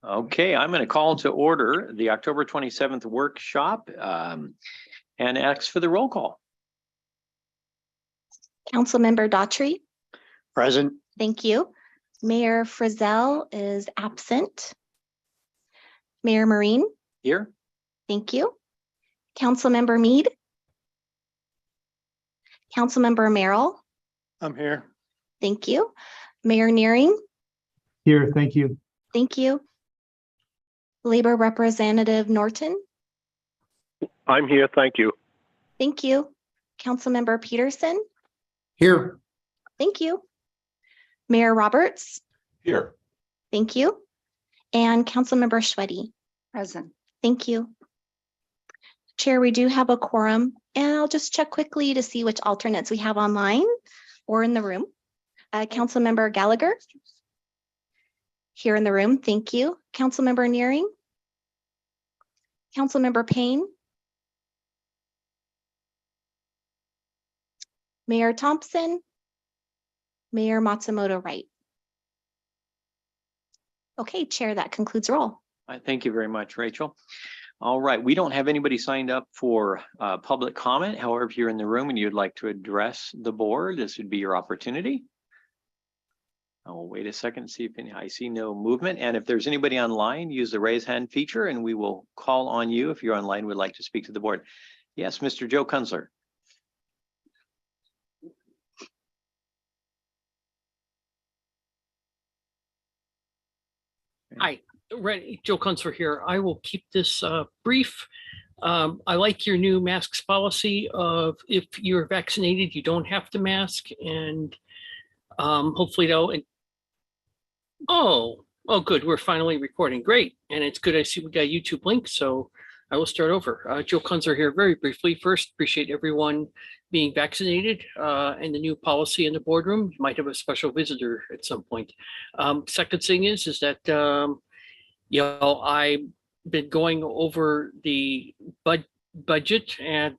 Okay, I'm going to call to order the October 27th workshop and ask for the roll call. Councilmember Daughtry. Present. Thank you. Mayor Frizzell is absent. Mayor Marine. Here. Thank you. Councilmember Mead. Councilmember Merrill. I'm here. Thank you. Mayor Nearing. Here, thank you. Thank you. Labor Representative Norton. I'm here, thank you. Thank you. Councilmember Peterson. Here. Thank you. Mayor Roberts. Here. Thank you. And Councilmember Schweddy. Present. Thank you. Chair, we do have a quorum, and I'll just check quickly to see which alternates we have online or in the room. Councilmember Gallagher. Here in the room, thank you. Councilmember Nearing. Councilmember Payne. Mayor Thompson. Mayor Matsumoto Wright. Okay, Chair, that concludes roll. Thank you very much, Rachel. All right, we don't have anybody signed up for public comment. However, if you're in the room and you'd like to address the board, this would be your opportunity. I'll wait a second and see if I see no movement. And if there's anybody online, use the raise hand feature and we will call on you if you're online, would like to speak to the board. Yes, Mr. Joe Kunzler. Hi, Joe Kunzler here. I will keep this brief. I like your new masks policy of if you're vaccinated, you don't have to mask, and hopefully though. Oh, good. We're finally recording. Great. And it's good. I see we got a YouTube link, so I will start over. Joe Kunzler here very briefly. First, appreciate everyone being vaccinated and the new policy in the boardroom. You might have a special visitor at some point. Second thing is that, I've been going over the budget and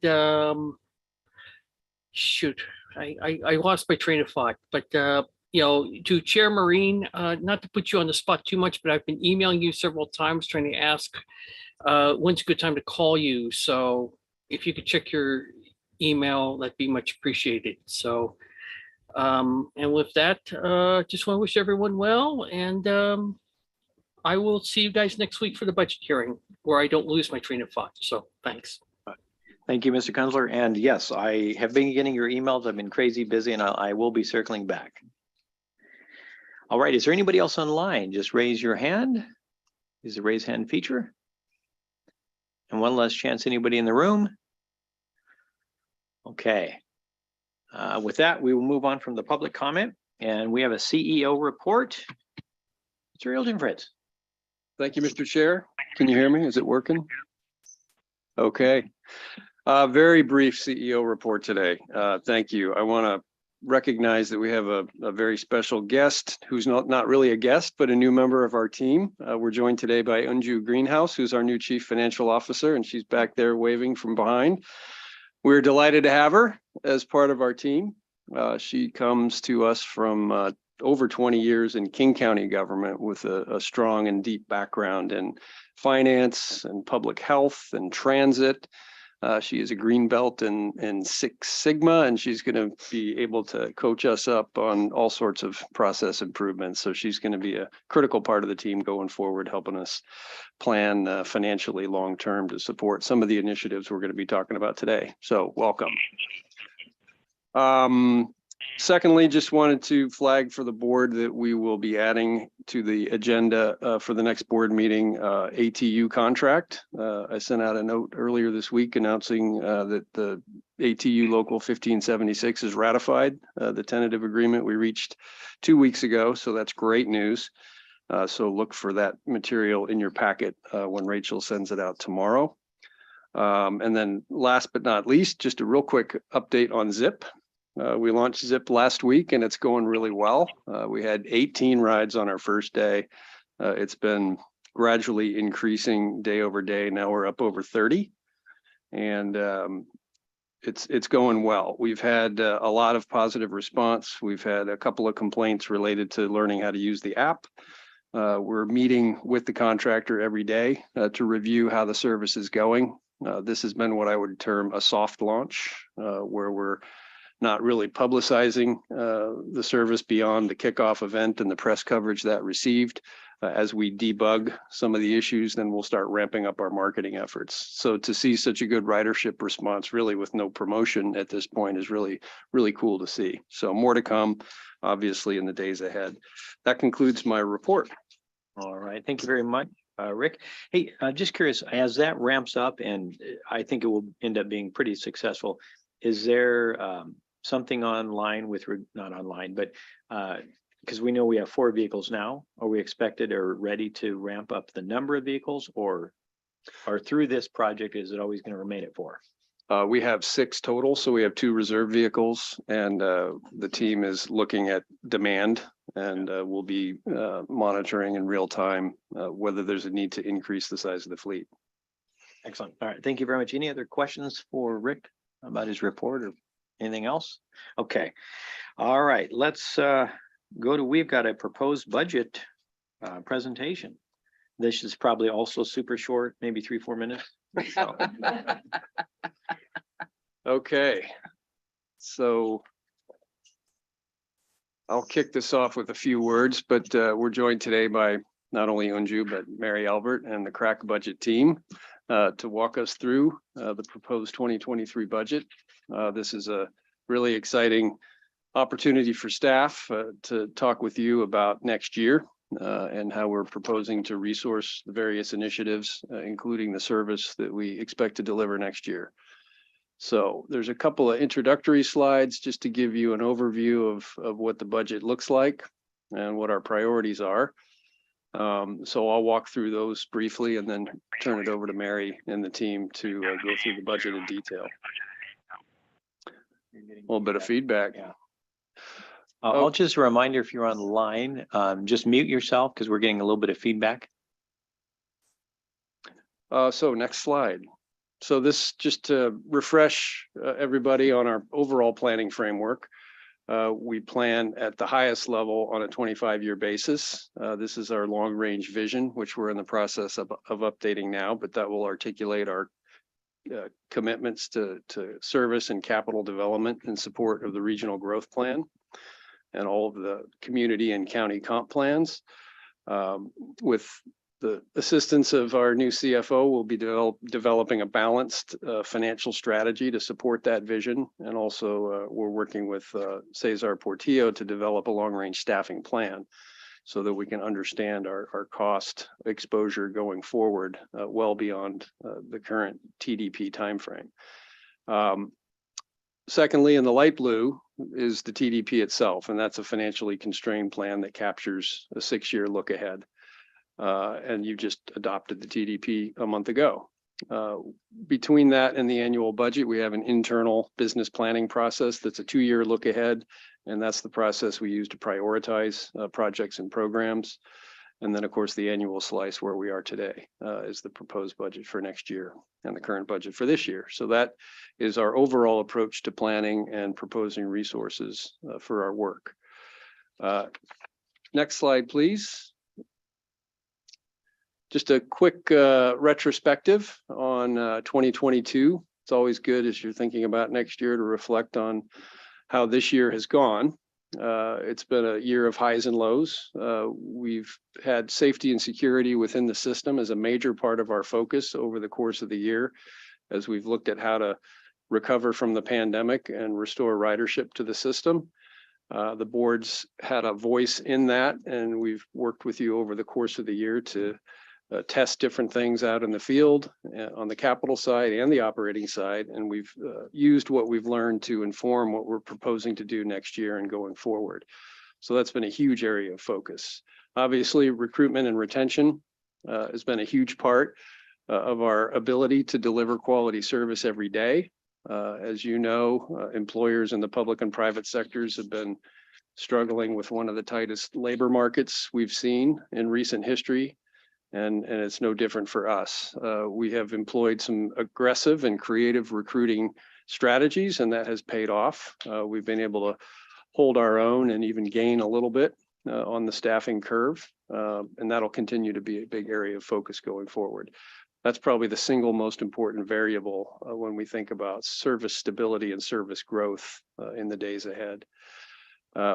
shoot, I lost my train of thought, but to Chair Marine, not to put you on the spot too much, but I've been emailing you several times trying to ask when's a good time to call you. So if you could check your email, that'd be much appreciated. So, and with that, just want to wish everyone well. And I will see you guys next week for the budget hearing where I don't lose my train of thought. So thanks. Thank you, Mr. Kunzler. And yes, I have been getting your emails. I've been crazy busy and I will be circling back. All right, is there anybody else online? Just raise your hand. Use the raise hand feature. And one last chance, anybody in the room? Okay. With that, we will move on from the public comment and we have a CEO report. Mr. Hilton Fritz. Thank you, Mr. Chair. Can you hear me? Is it working? Okay. Very brief CEO report today. Thank you. I want to recognize that we have a very special guest who's not really a guest, but a new member of our team. We're joined today by Unju Greenhouse, who's our new Chief Financial Officer, and she's back there waving from behind. We're delighted to have her as part of our team. She comes to us from over 20 years in King County government with a strong and deep background in finance and public health and transit. She is a green belt in Six Sigma, and she's going to be able to coach us up on all sorts of process improvements. So she's going to be a critical part of the team going forward, helping us plan financially long-term to support some of the initiatives we're going to be talking about today. So welcome. Secondly, just wanted to flag for the board that we will be adding to the agenda for the next board meeting ATU contract. I sent out a note earlier this week announcing that the ATU Local 1576 is ratified, the tentative agreement we reached 2 weeks ago. So that's great news. So look for that material in your packet when Rachel sends it out tomorrow. And then last but not least, just a real quick update on ZIP. We launched ZIP last week and it's going really well. We had 18 rides on our first day. It's been gradually increasing day over day. Now we're up over 30 and it's going well. We've had a lot of positive response. We've had a couple of complaints related to learning how to use the app. We're meeting with the contractor every day to review how the service is going. This has been what I would term a soft launch, where we're not really publicizing the service beyond the kickoff event and the press coverage that received. As we debug some of the issues, then we'll start ramping up our marketing efforts. So to see such a good ridership response really with no promotion at this point is really, really cool to see. So more to come, obviously, in the days ahead. That concludes my report. All right, thank you very much, Rick. Hey, just curious, as that ramps up, and I think it will end up being pretty successful, is there something online with, not online, but because we know we have 4 vehicles now, are we expected or ready to ramp up the number of vehicles, or through this project, is it always going to remain at 4? We have 6 total, so we have 2 reserve vehicles, and the team is looking at demand, and we'll be monitoring in real time whether there's a need to increase the size of the fleet. Excellent. All right, thank you very much. Any other questions for Rick about his report or anything else? Okay. All right, let's go to, we've got a proposed budget presentation. This is probably also super short, maybe 3-4 minutes. So. Okay, so I'll kick this off with a few words, but we're joined today by not only Unju, but Mary Albert and the Crack Budget team to walk us through the proposed 2023 budget. This is a really exciting opportunity for staff to talk with you about next year and how we're proposing to resource the various initiatives, including the service that we expect to deliver next year. So there's a couple of introductory slides just to give you an overview of what the budget looks like and what our priorities are. So I'll walk through those briefly and then turn it over to Mary and the team to go through the budget in detail. A little bit of feedback. Yeah. I'll just a reminder, if you're online, just mute yourself because we're getting a little bit of feedback. So next slide. So this just to refresh everybody on our overall planning framework. We plan at the highest level on a 25-year basis. This is our long-range vision, which we're in the process of updating now, but that will articulate our commitments to service and capital development in support of the regional growth plan and all of the community and county comp plans. With the assistance of our new CFO, we'll be developing a balanced financial strategy to support that vision. And also we're working with Cesar Portillo to develop a long-range staffing plan so that we can understand our cost exposure going forward well beyond the current TDP timeframe. Secondly, in the light blue is the TDP itself, and that's a financially constrained plan that captures a 6-year look ahead. And you just adopted the TDP a month ago. Between that and the annual budget, we have an internal business planning process that's a 2-year look ahead, and that's the process we use to prioritize projects and programs. And then, of course, the annual slice where we are today is the proposed budget for next year and the current budget for this year. So that is our overall approach to planning and proposing resources for our work. Next slide, please. Just a quick retrospective on 2022. It's always good as you're thinking about next year to reflect on how this year has gone. It's been a year of highs and lows. We've had safety and security within the system as a major part of our focus over the course of the year, as we've looked at how to recover from the pandemic and restore ridership to the system. The board's had a voice in that, and we've worked with you over the course of the year to test different things out in the field on the capital side and the operating side. And we've used what we've learned to inform what we're proposing to do next year and going forward. So that's been a huge area of focus. Obviously, recruitment and retention has been a huge part of our ability to deliver quality service every day. As you know, employers in the public and private sectors have been struggling with one of the tightest labor markets we've seen in recent history. And it's no different for us. We have employed some aggressive and creative recruiting strategies, and that has paid off. We've been able to hold our own and even gain a little bit on the staffing curve, and that'll continue to be a big area of focus going forward. That's probably the single most important variable when we think about service stability and service growth in the days ahead.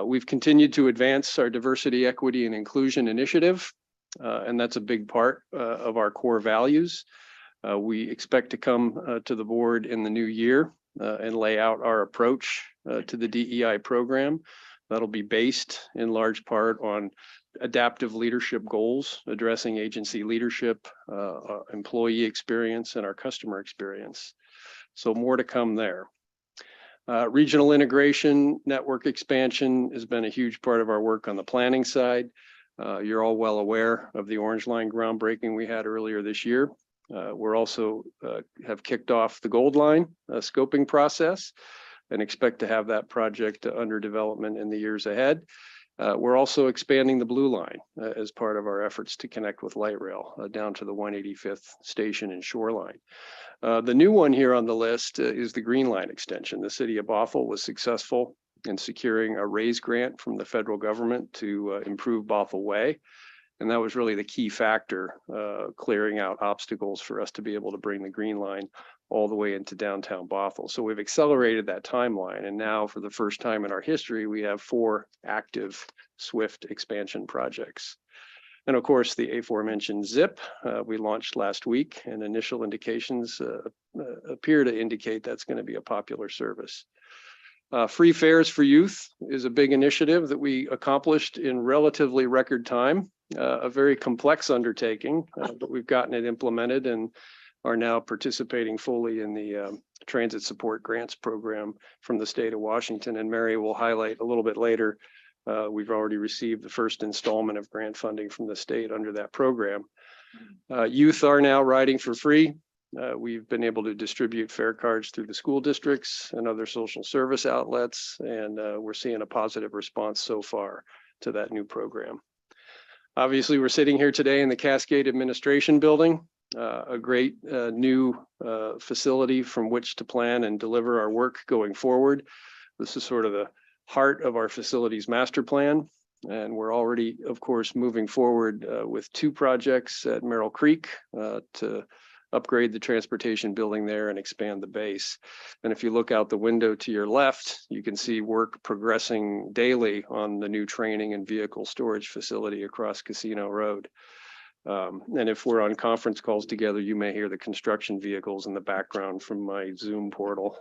We've continued to advance our diversity, equity, and inclusion initiative, and that's a big part of our core values. We expect to come to the board in the new year and lay out our approach to the DEI program. That'll be based in large part on adaptive leadership goals, addressing agency leadership, employee experience, and our customer experience. So more to come there. Regional integration, network expansion has been a huge part of our work on the planning side. You're all well aware of the Orange Line groundbreaking we had earlier this year. We're also have kicked off the Gold Line scoping process and expect to have that project under development in the years ahead. We're also expanding the Blue Line as part of our efforts to connect with light rail down to the 185th station and Shoreline. The new one here on the list is the Green Line extension. The city of Bothell was successful in securing a RAISE grant from the federal government to improve Bothell Way. And that was really the key factor, clearing out obstacles for us to be able to bring the Green Line all the way into downtown Bothell. So we've accelerated that timeline. And now for the first time in our history, we have 4 active SWIFT expansion projects. And of course, the aforementioned ZIP we launched last week, and initial indications appear to indicate that's going to be a popular service. Free fares for youth is a big initiative that we accomplished in relatively record time, a very complex undertaking, but we've gotten it implemented and are now participating fully in the transit support grants program from the state of Washington. And Mary will highlight a little bit later, we've already received the first installment of grant funding from the state under that program. Youth are now riding for free. We've been able to distribute fare cards through the school districts and other social service outlets, and we're seeing a positive response so far to that new program. Obviously, we're sitting here today in the Cascade Administration Building, a great new facility from which to plan and deliver our work going forward. This is sort of the heart of our facilities master plan. And we're already, of course, moving forward with 2 projects at Merrill Creek to upgrade the transportation building there and expand the base. And if you look out the window to your left, you can see work progressing daily on the new training and vehicle storage facility across Casino Road. And if we're on conference calls together, you may hear the construction vehicles in the background from my Zoom portal.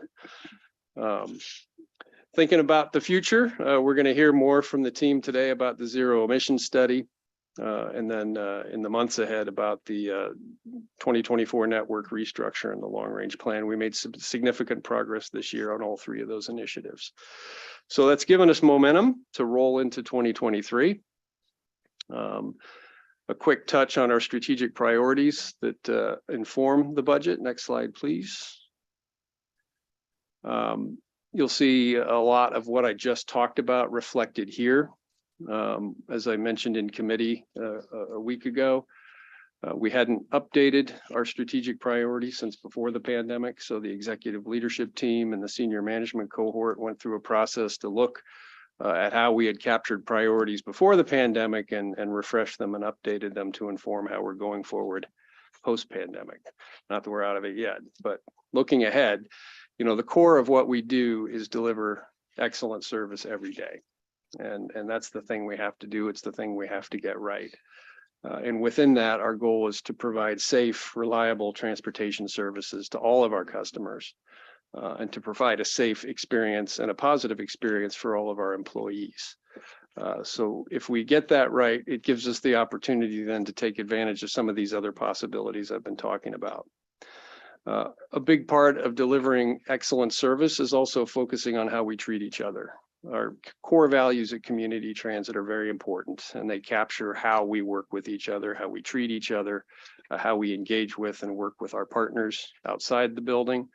Thinking about the future, we're going to hear more from the team today about the zero emission study. And then in the months ahead about the 2024 network restructure and the long range plan. We made some significant progress this year on all 3 of those initiatives. So that's given us momentum to roll into 2023. A quick touch on our strategic priorities that inform the budget. Next slide, please. You'll see a lot of what I just talked about reflected here. As I mentioned in committee a week ago, we hadn't updated our strategic priorities since before the pandemic. So the executive leadership team and the senior management cohort went through a process to look at how we had captured priorities before the pandemic and refreshed them and updated them to inform how we're going forward post-pandemic. Not that we're out of it yet, but looking ahead, you know, the core of what we do is deliver excellent service every day. And that's the thing we have to do. It's the thing we have to get right. And within that, our goal is to provide safe, reliable transportation services to all of our customers and to provide a safe experience and a positive experience for all of our employees. So if we get that right, it gives us the opportunity then to take advantage of some of these other possibilities I've been talking about. A big part of delivering excellent service is also focusing on how we treat each other. Our core values at community transit are very important, and they capture how we work with each other, how we treat each other, how we engage with and work with our partners outside the building,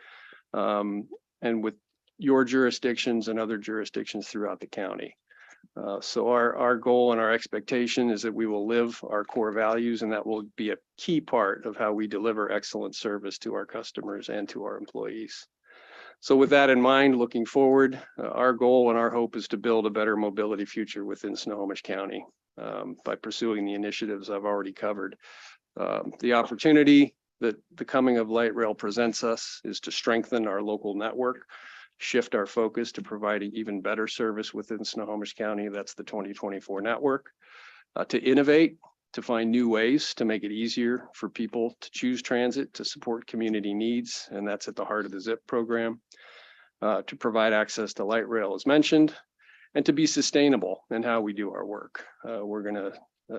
and with your jurisdictions and other jurisdictions throughout the county. So our goal and our expectation is that we will live our core values, and that will be a key part of how we deliver excellent service to our customers and to our employees. So with that in mind, looking forward, our goal and our hope is to build a better mobility future within Snohomish County by pursuing the initiatives I've already covered. The opportunity that the coming of light rail presents us is to strengthen our local network, shift our focus to providing even better service within Snohomish County. That's the 2024 network. To innovate, to find new ways to make it easier for people to choose transit to support community needs. And that's at the heart of the ZIP program. To provide access to light rail as mentioned, and to be sustainable in how we do our work. We're going to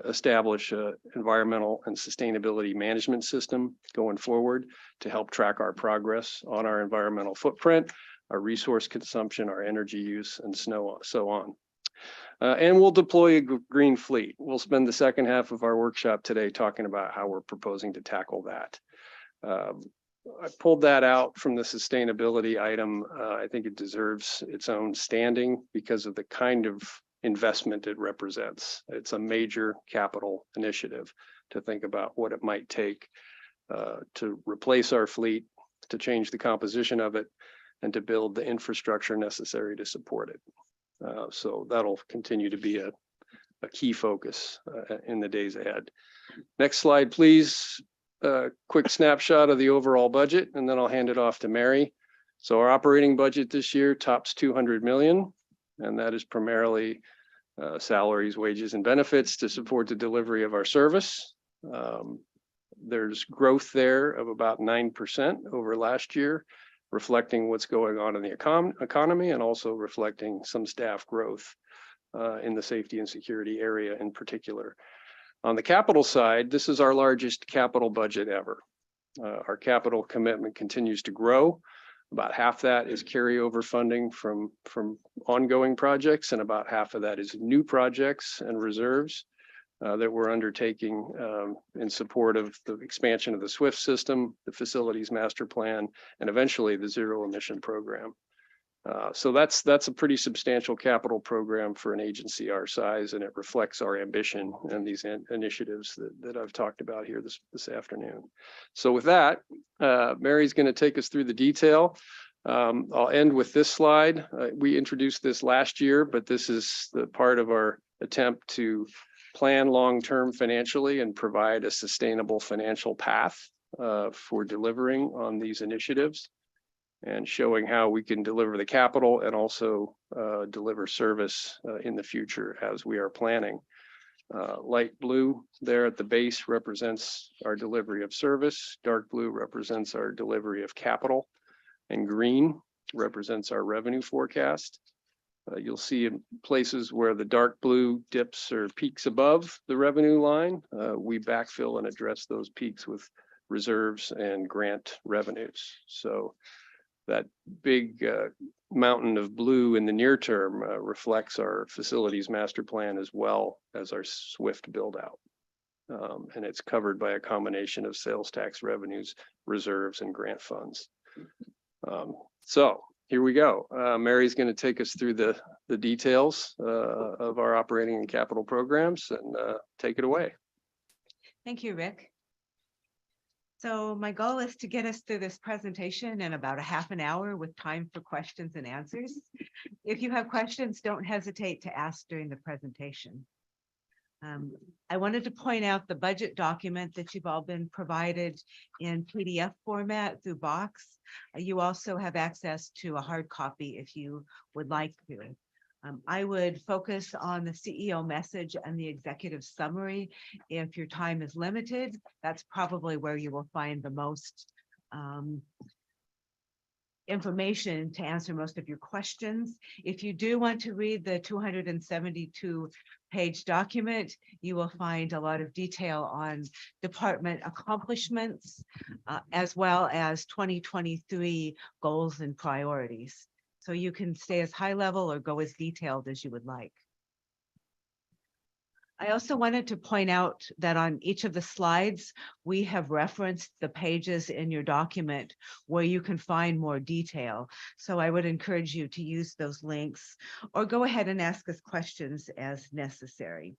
establish an environmental and sustainability management system going forward to help track our progress on our environmental footprint, our resource consumption, our energy use, and so on. And we'll deploy a green fleet. We'll spend the second half of our workshop today talking about how we're proposing to tackle that. I pulled that out from the sustainability item. I think it deserves its own standing because of the kind of investment it represents. It's a major capital initiative to think about what it might take to replace our fleet, to change the composition of it, and to build the infrastructure necessary to support it. So that'll continue to be a key focus in the days ahead. Next slide, please. Quick snapshot of the overall budget, and then I'll hand it off to Mary. So our operating budget this year tops 200 million, and that is primarily salaries, wages, and benefits to support the delivery of our service. There's growth there of about 9% over last year, reflecting what's going on in the economy and also reflecting some staff growth in the safety and security area in particular. On the capital side, this is our largest capital budget ever. Our capital commitment continues to grow. About half that is carryover funding from ongoing projects, and about half of that is new projects and reserves that we're undertaking in support of the expansion of the SWIFT system, the facilities master plan, and eventually the zero emission program. So that's a pretty substantial capital program for an agency our size, and it reflects our ambition and these initiatives that I've talked about here this afternoon. So with that, Mary's going to take us through the detail. I'll end with this slide. We introduced this last year, but this is the part of our attempt to plan long-term financially and provide a sustainable financial path for delivering on these initiatives, and showing how we can deliver the capital and also deliver service in the future as we are planning. Light blue there at the base represents our delivery of service. Dark blue represents our delivery of capital, and green represents our revenue forecast. You'll see in places where the dark blue dips or peaks above the revenue line, we backfill and address those peaks with reserves and grant revenues. So that big mountain of blue in the near term reflects our facilities master plan as well as our SWIFT build out. And it's covered by a combination of sales tax revenues, reserves, and grant funds. So here we go. Mary's going to take us through the details of our operating and capital programs, and take it away. Thank you, Rick. So my goal is to get us through this presentation in about a half an hour with time for questions and answers. If you have questions, don't hesitate to ask during the presentation. I wanted to point out the budget document that you've all been provided in PDF format through Box. You also have access to a hard copy if you would like to. I would focus on the CEO message and the executive summary. If your time is limited, that's probably where you will find the most information to answer most of your questions. If you do want to read the 272-page document, you will find a lot of detail on department accomplishments, as well as 2023 goals and priorities. So you can stay as high level or go as detailed as you would like. I also wanted to point out that on each of the slides, we have referenced the pages in your document where you can find more detail. So I would encourage you to use those links or go ahead and ask us questions as necessary.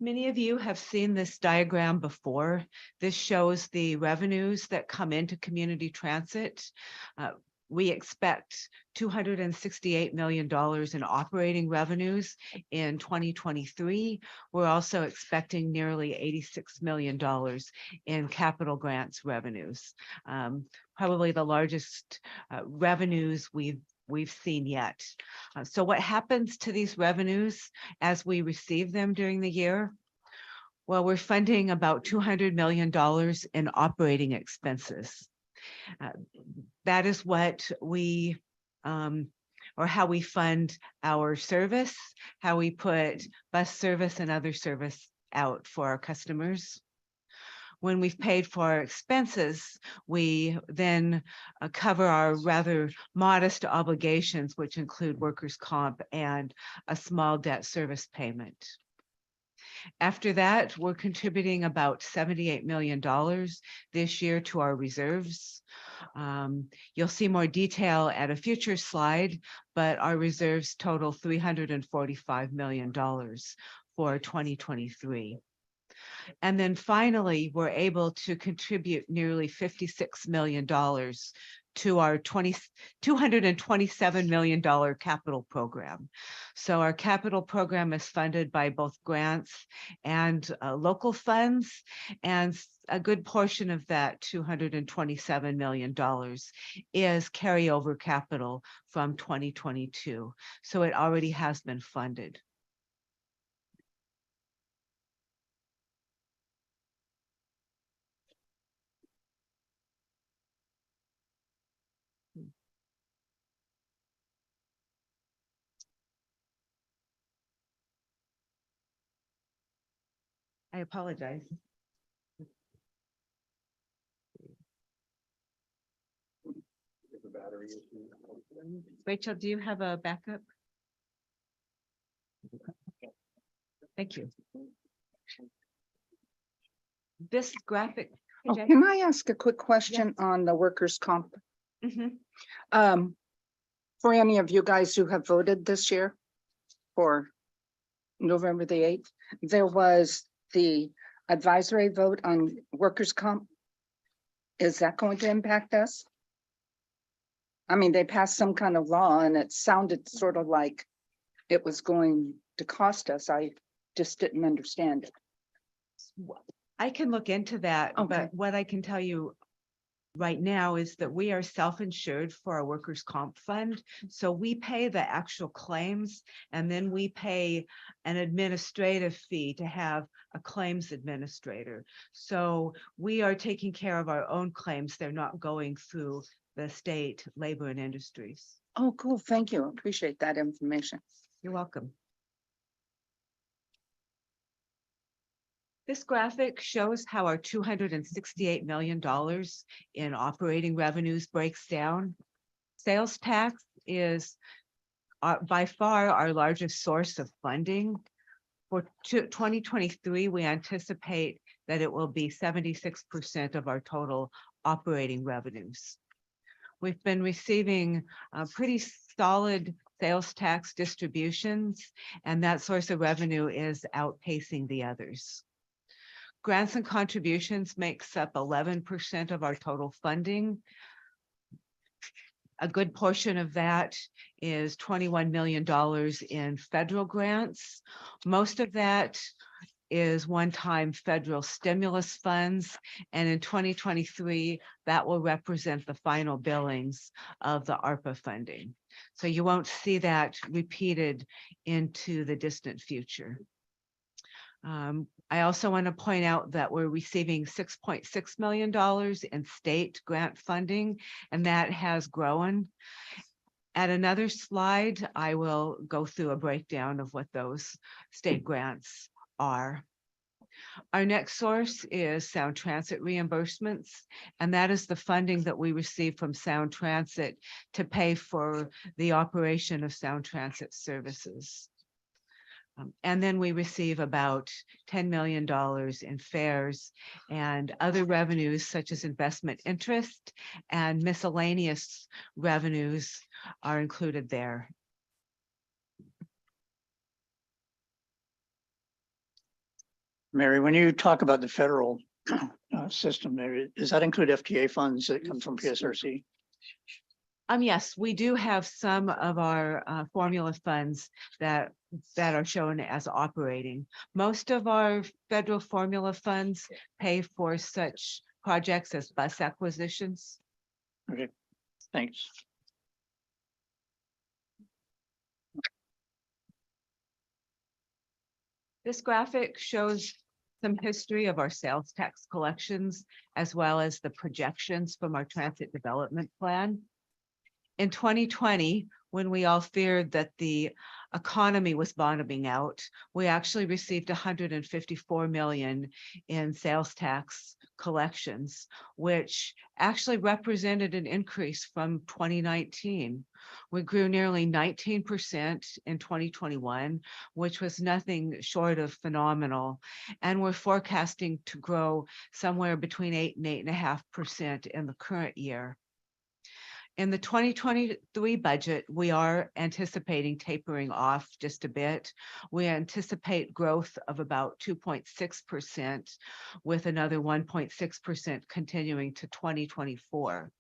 Many of you have seen this diagram before. This shows the revenues that come into community transit. We expect $268 million in operating revenues in 2023. We're also expecting nearly $86 million in capital grants revenues. Probably the largest revenues we've seen yet. So what happens to these revenues as we receive them during the year? Well, we're funding about $200 million in operating expenses. That is what we, or how we fund our service, how we put bus service and other service out for our customers. When we've paid for our expenses, we then cover our rather modest obligations, which include workers' comp and a small debt service payment. After that, we're contributing about $78 million this year to our reserves. You'll see more detail at a future slide, but our reserves total $345 million for 2023. And then finally, we're able to contribute nearly $56 million to our $227 million capital program. So our capital program is funded by both grants and local funds, and a good portion of that $227 million is carryover capital from 2022. So it already has been funded. I apologize. Rachel, do you have a backup? Thank you. This graphic. Oh, can I ask a quick question on the workers' comp? Mhm. For any of you guys who have voted this year for November the 8th, there was the advisory vote on workers' comp. Is that going to impact us? I mean, they passed some kind of law and it sounded sort of like it was going to cost us. I just didn't understand it. I can look into that, Okay. but what I can tell you right now is that we are self-insured for our workers' comp fund. So we pay the actual claims and then we pay an administrative fee to have a claims administrator. So we are taking care of our own claims. They're not going through the state labor and industries. Oh, cool. Thank you. Appreciate that information. You're welcome. This graphic shows how our $268 million in operating revenues breaks down. Sales tax is by far our largest source of funding. For 2023, we anticipate that it will be 76% of our total operating revenues. We've been receiving pretty solid sales tax distributions, and that source of revenue is outpacing the others. Grants and contributions makes up 11% of our total funding. A good portion of that is $21 million in federal grants. Most of that is one-time federal stimulus funds. And in 2023, that will represent the final billings of the ARPA funding. So you won't see that repeated into the distant future. I also want to point out that we're receiving $6.6 million in state grant funding, and that has grown. At another slide, I will go through a breakdown of what those state grants are. Our next source is Sound Transit reimbursements, and that is the funding that we receive from Sound Transit to pay for the operation of Sound Transit services. And then we receive about $10 million in fares and other revenues such as investment interest and miscellaneous revenues are included there. Mary, when you talk about the federal system there, does that include FTA funds that come from PSRC? Yes, we do have some of our formula funds that are shown as operating. Most of our federal formula funds pay for such projects as bus acquisitions. Okay, thanks. This graphic shows some history of our sales tax collections, as well as the projections from our transit development plan. In 2020, when we all feared that the economy was bottoming out, we actually received 154 million in sales tax collections, which actually represented an increase from 2019. We grew nearly 19% in 2021, which was nothing short of phenomenal. And we're forecasting to grow somewhere between 8 and 8.5% in the current year. In the 2023 budget, we are anticipating tapering off just a bit. We anticipate growth of about 2.6%, with another 1.6% continuing to 2024.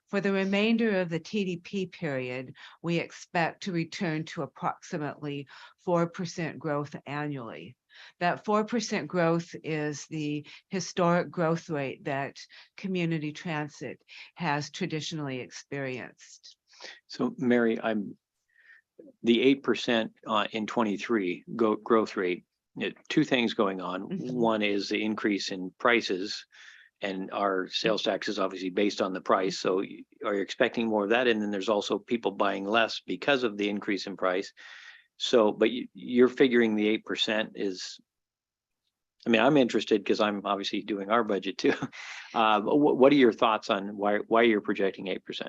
For the remainder of the TDP period, we expect to return to approximately 4% growth annually. That 4% growth is the historic growth rate that community transit has traditionally experienced. So Mary, the 8% in 23 growth rate, two things going on. Mhm. One is the increase in prices, and our sales tax is obviously based on the price. So are you expecting more of that? And then there's also people buying less because of the increase in price. So, but you're figuring the 8% is, I mean, I'm interested because I'm obviously doing our budget too. What are your thoughts on why you're projecting 8%?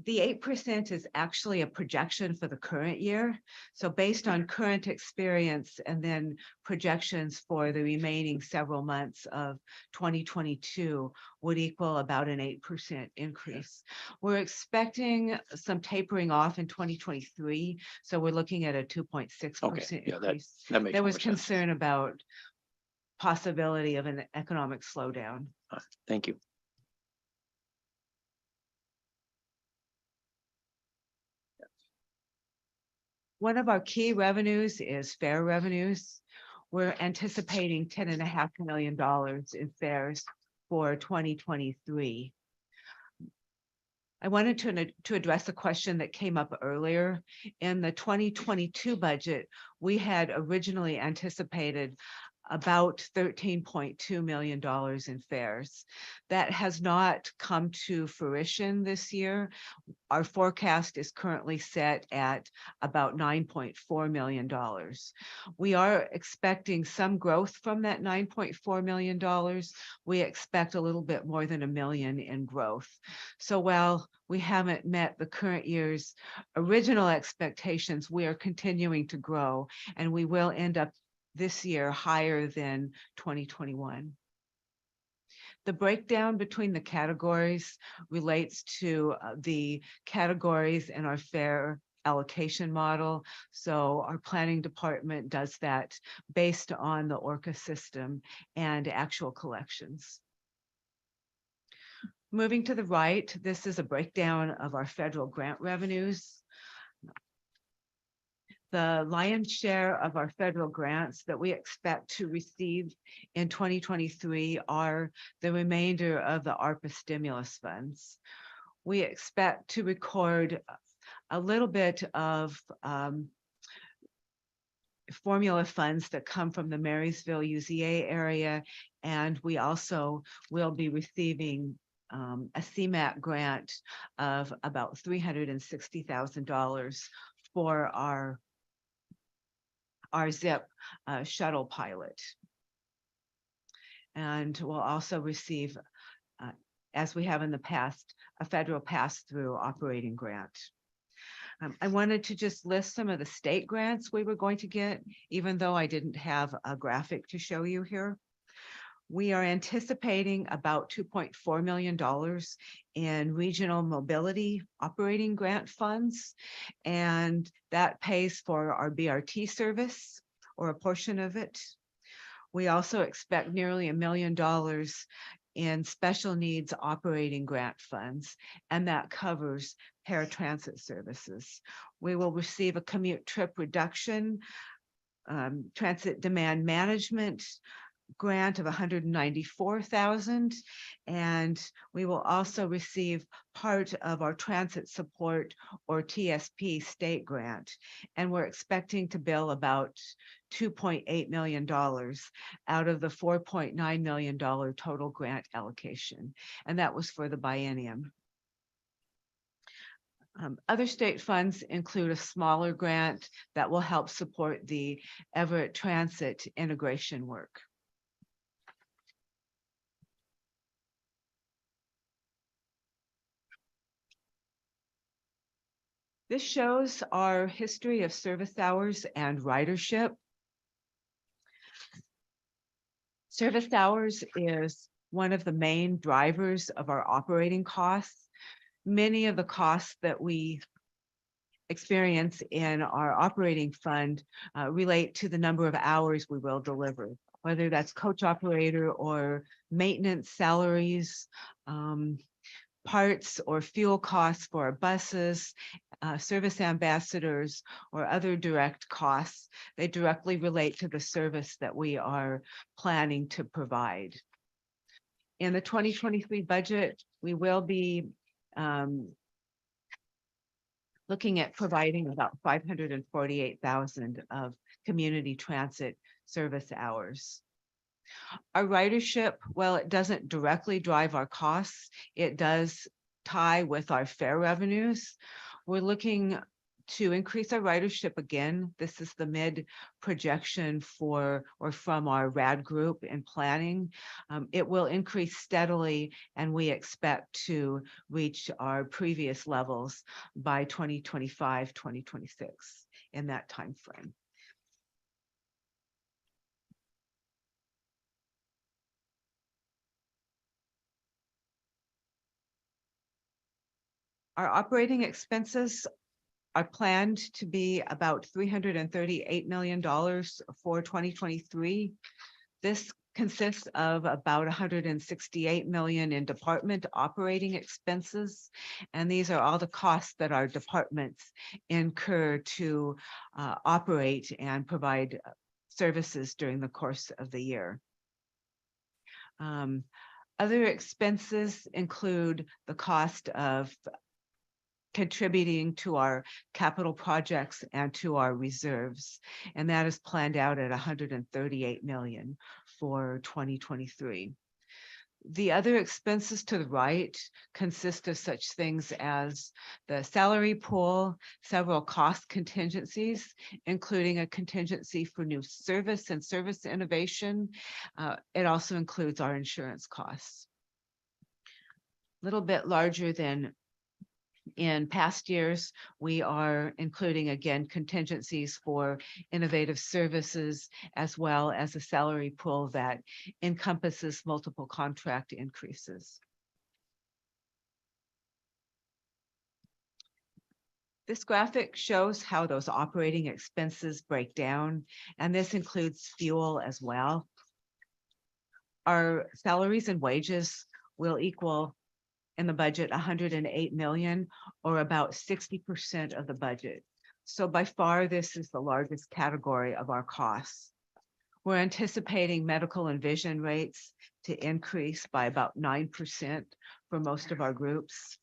The 8% is actually a projection for the current year. So based on current experience and then projections for the remaining several months of 2022 would equal about an 8% increase. We're expecting some tapering off in 2023. So we're looking at a 2.6% Okay, yeah, increase. that makes There more was sense. concern about possibility of an economic slowdown. Thank you. One of our key revenues is fare revenues. We're anticipating $10.5 million in fares for 2023. I wanted to address a question that came up earlier. In the 2022 budget, we had originally anticipated about $13.2 million in fares. That has not come to fruition this year. Our forecast is currently set at about $9.4 million. We are expecting some growth from that $9.4 million. We expect a little bit more than $1 million in growth. So while we haven't met the current year's original expectations, we are continuing to grow, and we will end up this year higher than 2021. The breakdown between the categories relates to the categories in our fare allocation model. So our planning department does that based on the ORCA system and actual collections. Moving to the right, this is a breakdown of our federal grant revenues. The lion's share of our federal grants that we expect to receive in 2023 are the remainder of the ARPA stimulus funds. We expect to record a little bit of formula funds that come from the Marysville UZA area, and we also will be receiving a CMAQ grant of about $360,000 for our ZIP shuttle pilot. And we'll also receive, as we have in the past, a federal pass-through operating grant. I wanted to just list some of the state grants we were going to get, even though I didn't have a graphic to show you here. We are anticipating about $2.4 million in regional mobility operating grant funds, and that pays for our BRT service or a portion of it. We also expect nearly $1 million in special needs operating grant funds, and that covers paratransit services. We will receive a commute trip reduction, transit demand management grant of 194,000. And we will also receive part of our transit support or TSP state grant. And we're expecting to bill about $2.8 million out of the $4.9 million total grant allocation. And that was for the biennium. Other state funds include a smaller grant that will help support the Everett Transit integration work. This shows our history of service hours and ridership. Service hours is one of the main drivers of our operating costs. Many of the costs that we experience in our operating fund relate to the number of hours we will deliver, whether that's coach operator or maintenance salaries, parts or fuel costs for our buses, service ambassadors, or other direct costs. They directly relate to the service that we are planning to provide. In the 2023 budget, we will be looking at providing about 548,000 of community transit service hours. Our ridership, well, it doesn't directly drive our costs. It does tie with our fare revenues. We're looking to increase our ridership again. This is the mid projection for or from our RAD group in planning. It will increase steadily, and we expect to reach our previous levels by 2025, 2026 in that time frame. Our operating expenses are planned to be about $338 million for 2023. This consists of about 168 million in department operating expenses. And these are all the costs that our departments incur to operate and provide services during the course of the year. Other expenses include the cost of contributing to our capital projects and to our reserves. And that is planned out at 138 million for 2023. The other expenses to the right consist of such things as the salary pool, several cost contingencies, including a contingency for new service and service innovation. It also includes our insurance costs. A little bit larger than in past years, we are including again contingencies for innovative services, as well as a salary pool that encompasses multiple contract increases. This graphic shows how those operating expenses break down, and this includes fuel as well. Our salaries and wages will equal in the budget 108 million, or about 60% of the budget. So by far, this is the largest category of our costs. We're anticipating medical and vision rates to increase by about 9% for most of our groups.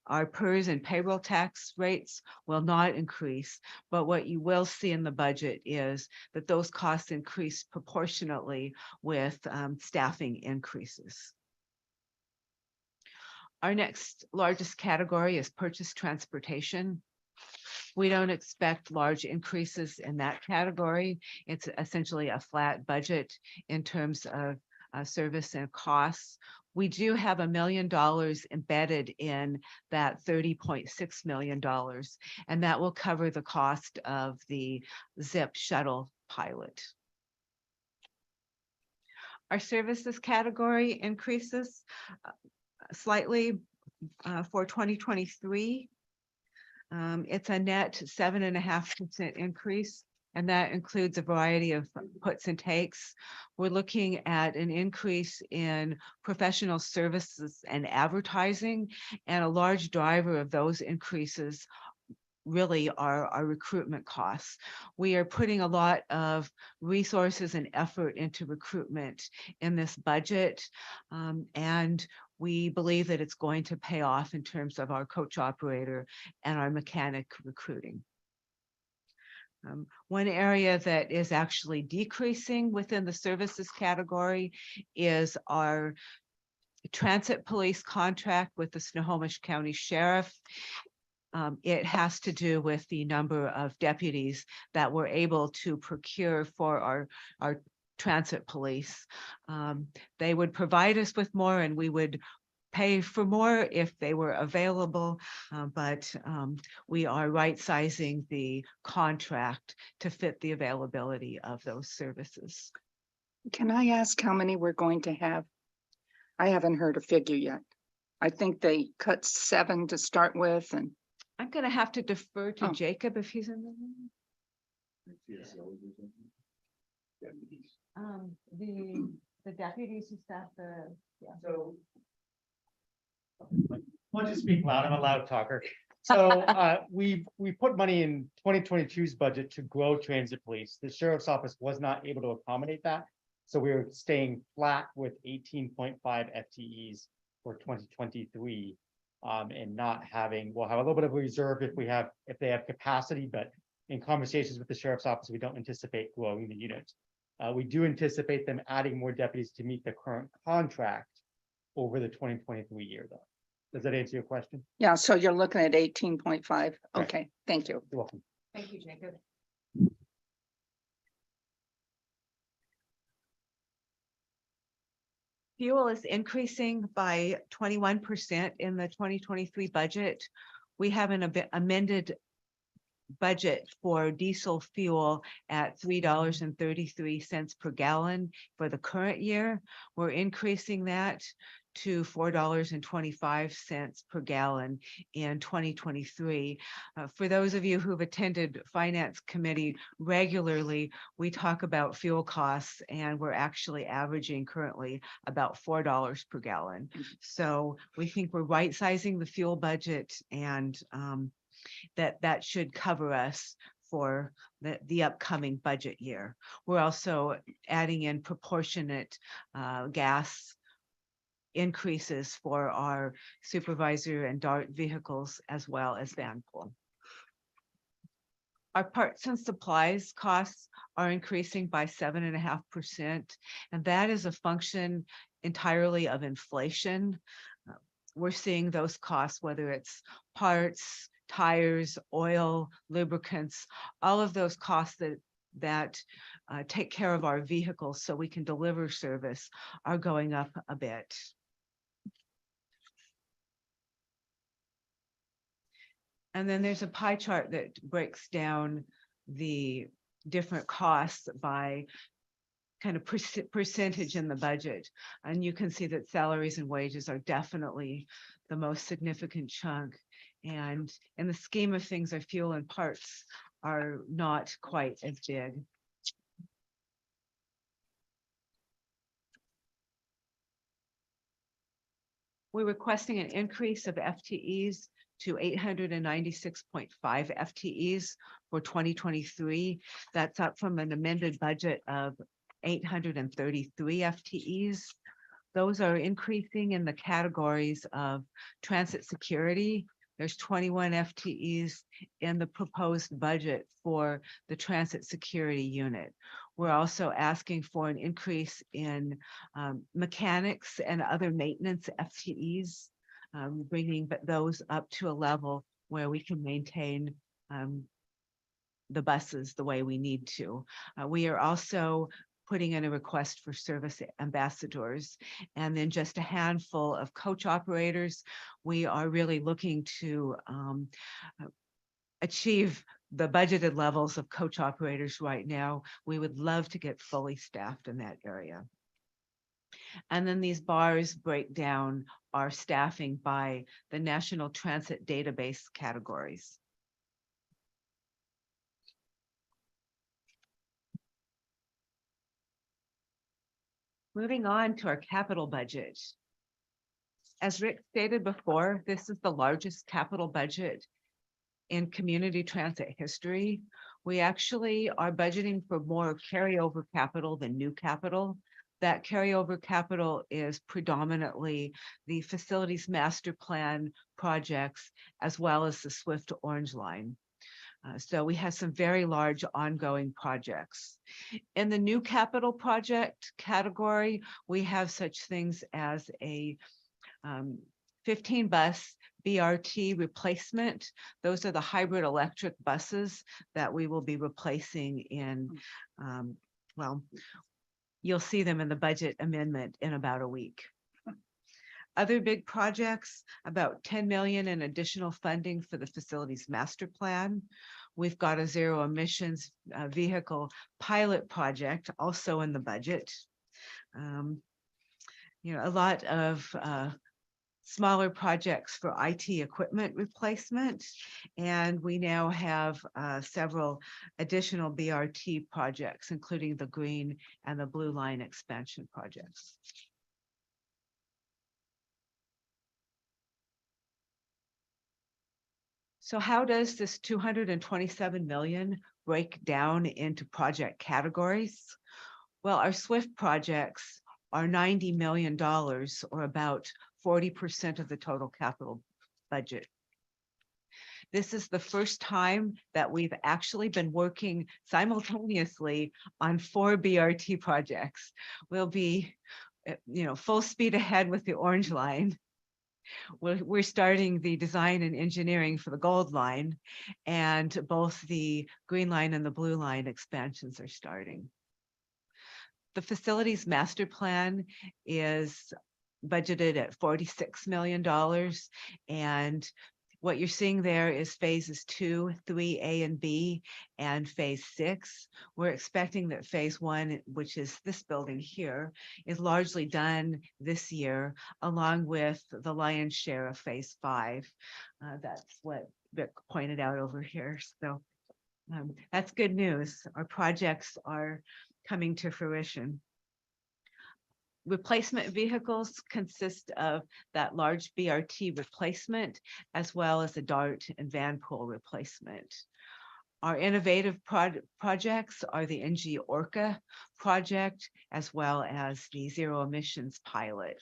Our PERS and payroll tax rates will not increase, but what you will see in the budget is that those costs increase proportionately with staffing increases. Our next largest category is purchase transportation. We don't expect large increases in that category. It's essentially a flat budget in terms of service and costs. We do have $1 million embedded in that $30.6 million, and that will cover the cost of the ZIP shuttle pilot. Our services category increases slightly for 2023. It's a net 7.5% increase. and that includes a variety of puts and takes. We're looking at an increase in professional services and advertising, and a large driver of those increases really are our recruitment costs. We are putting a lot of resources and effort into recruitment in this budget. And we believe that it's going to pay off in terms of our coach operator and our mechanic recruiting. One area that is actually decreasing within the services category is our transit police contract with the Snohomish County Sheriff. It has to do with the number of deputies that we're able to procure for our transit police. They would provide us with more and we would pay for more if they were available, but we are right-sizing the contract to fit the availability of those services. Can I ask how many we're going to have? I haven't heard a figure yet. I think they cut 7 to start with, and I'm gonna have to defer to Oh. Jacob if he's in the room. The deputies who staff the, So. I'll just speak loud. I'm a loud talker. So we put money in 2022's budget to grow transit police. The sheriff's office was not able to accommodate that. So we were staying flat with 18.5 FTEs for 2023. And not having, we'll have a little bit of a reserve if they have capacity, but in conversations with the sheriff's office, we don't anticipate growing the unit. We do anticipate them adding more deputies to meet the current contract over the 2023 year though. Does that answer your question? yeah, so you're looking at 18.5. Right. Okay, thank you. You're welcome. thank you, Jacob. Fuel is increasing by 21% in the 2023 budget. We have an amended budget for diesel fuel at $3.33 per gallon for the current year. We're increasing that to $4.25 per gallon in 2023. For those of you who've attended Finance Committee regularly, we talk about fuel costs and we're actually averaging currently about $4 per gallon. So we think we're right sizing the fuel budget and that should cover us for the upcoming budget year. We're also adding in proportionate gas increases for our supervisor and DART vehicles as well as van pool. Our parts and supplies costs are increasing by 7.5%, and that is a function entirely of inflation. We're seeing those costs, whether it's parts, tires, oil, lubricants, all of those costs that take care of our vehicles so we can deliver service are going up a bit. And then there's a pie chart that breaks down the different costs by kind of percentage in the budget. And you can see that salaries and wages are definitely the most significant chunk. And in the scheme of things, our fuel and parts are not quite as big. We're requesting an increase of FTEs to 896.5 FTEs for 2023. That's up from an amended budget of 833 FTEs. Those are increasing in the categories of transit security. There's 21 FTEs in the proposed budget for the transit security unit. We're also asking for an increase in mechanics and other maintenance FTEs, bringing those up to a level where we can maintain the buses the way we need to. We are also putting in a request for service ambassadors, and then just a handful of coach operators. We are really looking to achieve the budgeted levels of coach operators right now. We would love to get fully staffed in that area. And then these bars break down our staffing by the National Transit Database categories. Moving on to our capital budget. As Rick stated before, this is the largest capital budget in community transit history. We actually are budgeting for more carryover capital than new capital. That carryover capital is predominantly the facilities master plan projects, as well as the Swift Orange Line. So we have some very large ongoing projects. In the new capital project category, we have such things as a 15 bus BRT replacement. Those are the hybrid electric buses that we will be replacing in, well, you'll see them in the budget amendment in about a week. Other big projects, about 10 million in additional funding for the facilities master plan. We've got a zero emissions vehicle pilot project also in the budget. A lot of smaller projects for IT equipment replacement. And we now have several additional BRT projects, including the green and the blue line expansion projects. So how does this 227 million break down into project categories? Well, our SWIFT projects are $90 million, or about 40% of the total capital budget. This is the first time that we've actually been working simultaneously on 4 BRT projects. We'll be, full speed ahead with the Orange Line. We're starting the design and engineering for the Gold Line, and both the Green Line and the Blue Line expansions are starting. The facilities master plan is budgeted at $46 million. And what you're seeing there is phases 2, 3A and B, and phase 6. We're expecting that phase 1, which is this building here, is largely done this year, along with the lion's share of phase 5. That's what Vic pointed out over here. So that's good news. Our projects are coming to fruition. Replacement vehicles consist of that large BRT replacement, as well as the DART and van pool replacement. Our innovative projects are the NG Orca project, as well as the zero emissions pilot.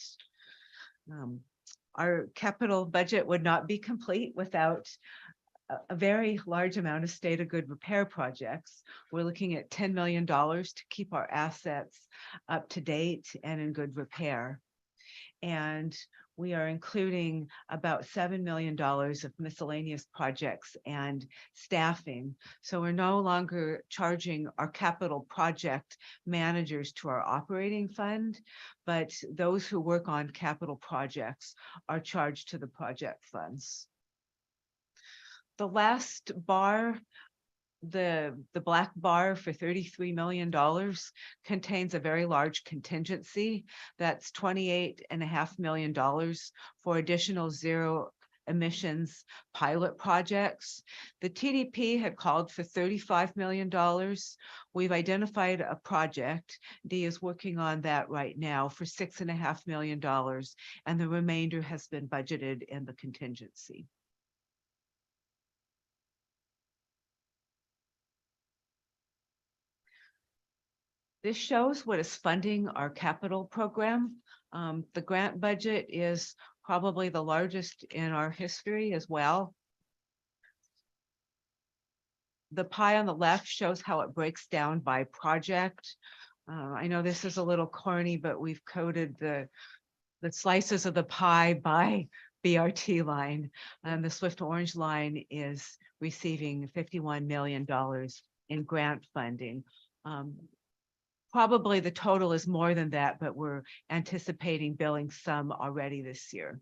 Our capital budget would not be complete without a very large amount of state of good repair projects. We're looking at $10 million to keep our assets up to date and in good repair. And we are including about $7 million of miscellaneous projects and staffing. So we're no longer charging our capital project managers to our operating fund, but those who work on capital projects are charged to the project funds. The last bar, the black bar for $33 million, contains a very large contingency. That's $28.5 million for additional zero emissions pilot projects. The TDP had called for $35 million. We've identified a project. D is working on that right now for $6.5 million, and the remainder has been budgeted in the contingency. This shows what is funding our capital program. The grant budget is probably the largest in our history as well. The pie on the left shows how it breaks down by project. I know this is a little corny, but we've coded the slices of the pie by BRT line. And the Swift Orange Line is receiving $51 million in grant funding. Probably the total is more than that, but we're anticipating billing some already this year.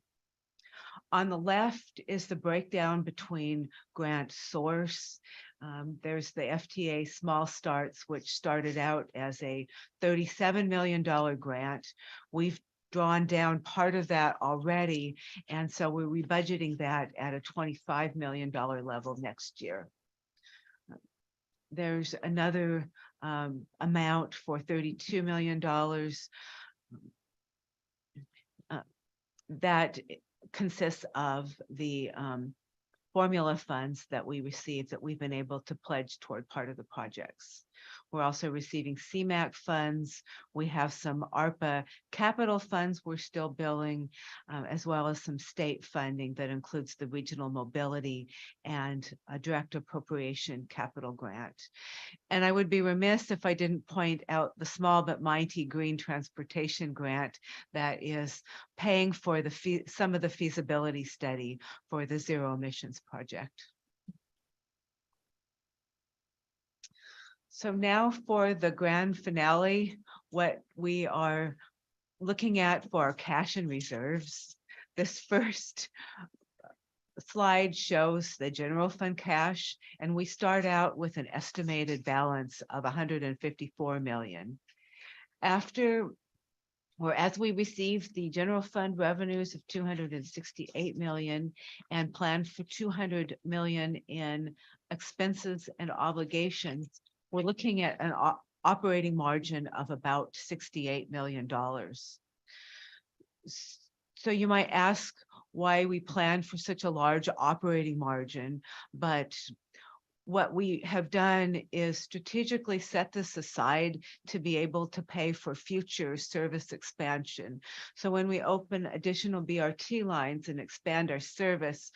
On the left is the breakdown between grant source. There's the FTA Small Starts, which started out as a $37 million grant. We've drawn down part of that already, and so we're rebudgeting that at a $25 million level next year. There's another amount for $32 million that consists of the formula funds that we received that we've been able to pledge toward part of the projects. We're also receiving CMAQ funds. We have some ARPA capital funds we're still billing, as well as some state funding that includes the regional mobility and a direct appropriation capital grant. And I would be remiss if I didn't point out the small but mighty green transportation grant that is paying for the some of the feasibility study for the zero emissions project. So now for the grand finale, what we are looking at for our cash and reserves. This first slide shows the general fund cash, and we start out with an estimated balance of 154 million. After, or as we receive the general fund revenues of 268 million and plan for 200 million in expenses and obligations, we're looking at an operating margin of about $68 million. So you might ask why we plan for such a large operating margin, but what we have done is strategically set this aside to be able to pay for future service expansion. So when we open additional BRT lines and expand our service,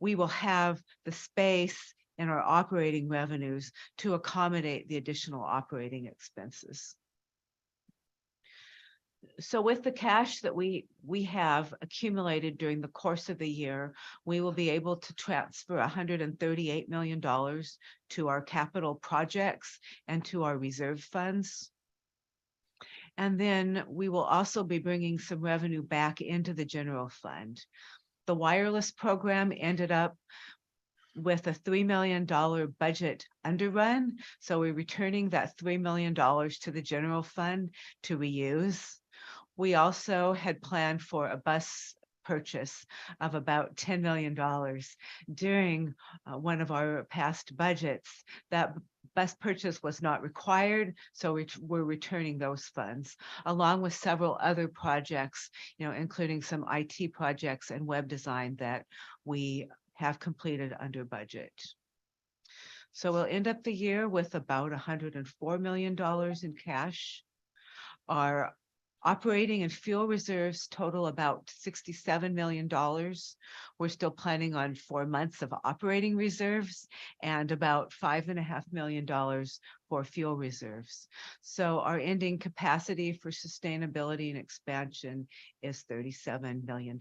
we will have the space in our operating revenues to accommodate the additional operating expenses. So with the cash that we have accumulated during the course of the year, we will be able to transfer $138 million to our capital projects and to our reserve funds. And then we will also be bringing some revenue back into the general fund. The wireless program ended up with a $3 million budget underrun. So we're returning that $3 million to the general fund to reuse. We also had planned for a bus purchase of about $10 million during one of our past budgets. That bus purchase was not required, so we're returning those funds, along with several other projects, including some IT projects and web design that we have completed under budget. So we'll end up the year with about $104 million in cash. Our operating and fuel reserves total about $67 million. We're still planning on 4 months of operating reserves and about $5.5 million for fuel reserves. So our ending capacity for sustainability and expansion is $37 million.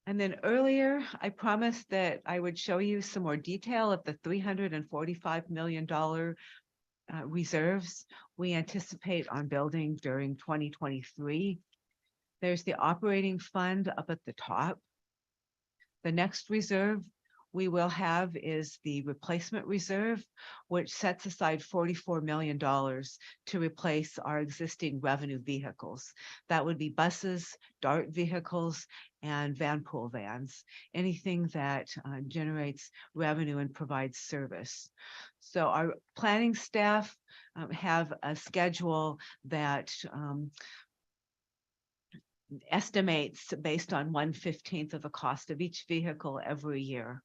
And then earlier, I promised that I would show you some more detail of the $345 million reserves we anticipate on building during 2023. There's the operating fund up at the top. The next reserve we will have is the replacement reserve, which sets aside $44 million to replace our existing revenue vehicles. That would be buses, DART vehicles, and van pool vans, anything that generates revenue and provides service. So our planning staff have a schedule that estimates based on 1/15 of the cost of each vehicle every year.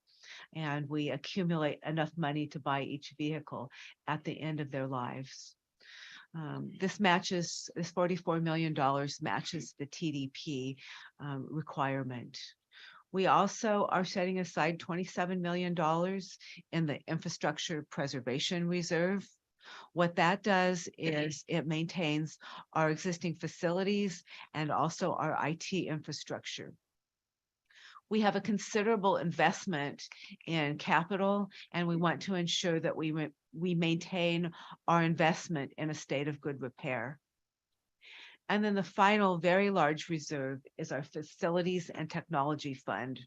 And we accumulate enough money to buy each vehicle at the end of their lives. This $44 million matches the TDP requirement. We also are setting aside $27 million in the infrastructure preservation reserve. What that does is it maintains our existing facilities and also our IT infrastructure. We have a considerable investment in capital, and we want to ensure that we maintain our investment in a state of good repair. And then the final very large reserve is our facilities and technology fund.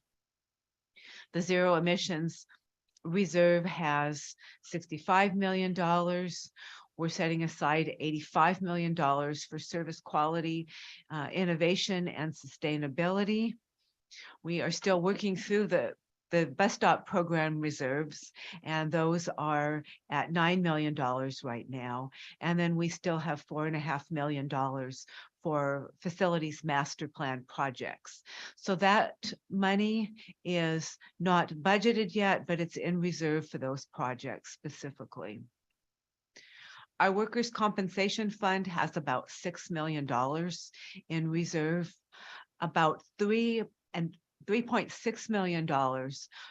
The zero emissions reserve has $65 million. We're setting aside $85 million for service quality, innovation, and sustainability. We are still working through the the bus stop program reserves, and those are at $9 million right now. And then we still have $4.5 million for facilities master plan projects. So that money is not budgeted yet, but it's in reserve for those projects specifically. Our workers' compensation fund has about $6 million in reserve. About $3.6 million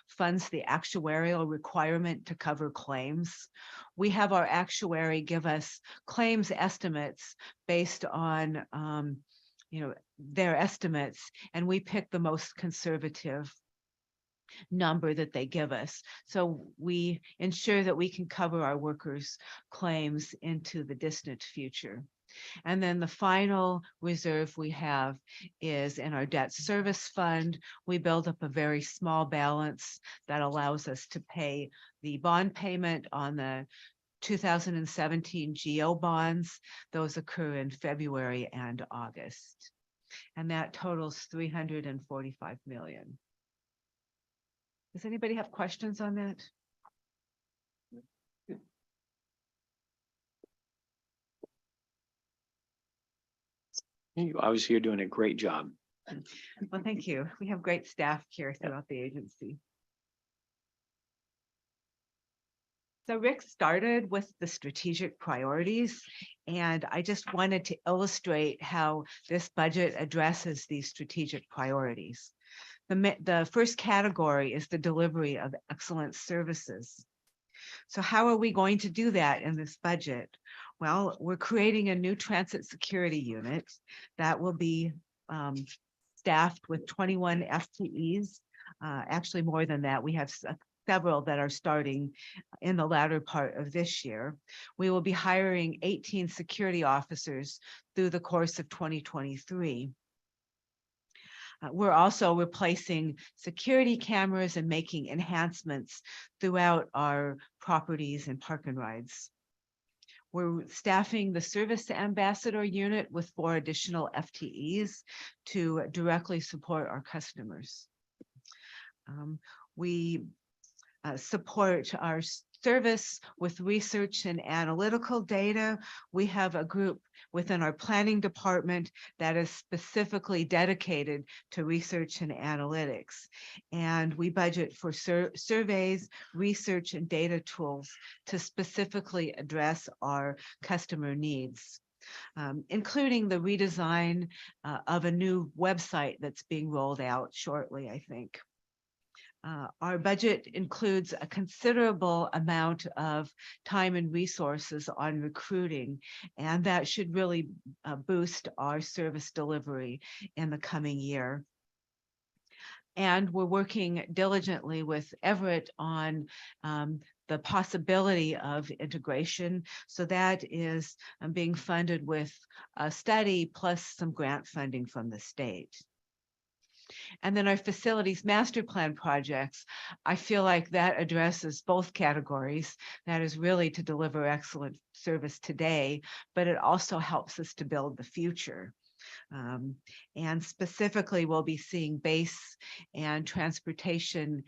funds the actuarial requirement to cover claims. We have our actuary give us claims estimates based on their estimates, and we pick the most conservative number that they give us. So we ensure that we can cover our workers' claims into the distant future. And then the final reserve we have is in our debt service fund. We build up a very small balance that allows us to pay the bond payment on the 2017 GO bonds. Those occur in February and August. And that totals $345 million. Does anybody have questions on that? Obviously, you're doing a great job. Well, thank you. We have great staff here throughout the agency. So Rick started with the strategic priorities, and I just wanted to illustrate how this budget addresses these strategic priorities. The first category is the delivery of excellent services. So how are we going to do that in this budget? Well, we're creating a new transit security unit that will be staffed with 21 FTEs. Actually, more than that, we have several that are starting in the latter part of this year. We will be hiring 18 security officers through the course of 2023. We're also replacing security cameras and making enhancements throughout our properties and park and rides. We're staffing the service ambassador unit with 4 additional FTEs to directly support our customers. We support our service with research and analytical data. We have a group within our planning department that is specifically dedicated to research and analytics. And we budget for surveys, research, and data tools to specifically address our customer needs, including the redesign of a new website that's being rolled out shortly, I think. Our budget includes a considerable amount of time and resources on recruiting, and that should really boost our service delivery in the coming year. And we're working diligently with Everett on the possibility of integration. So that is being funded with a study plus some grant funding from the state. And then our facilities master plan projects, I feel like that addresses both categories. That is really to deliver excellent service today, but it also helps us to build the future. And specifically, we'll be seeing base and transportation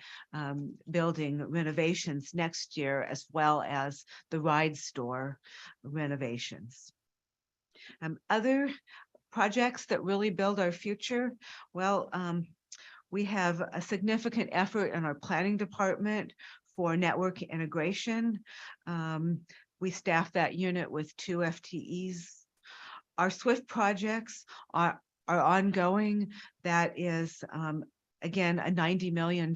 building renovations next year, as well as the ride store renovations. Other projects that really build our future, well, we have a significant effort in our planning department for network integration. We staff that unit with 2 FTEs. Our SWIFT projects are ongoing. That is, again, a $90 million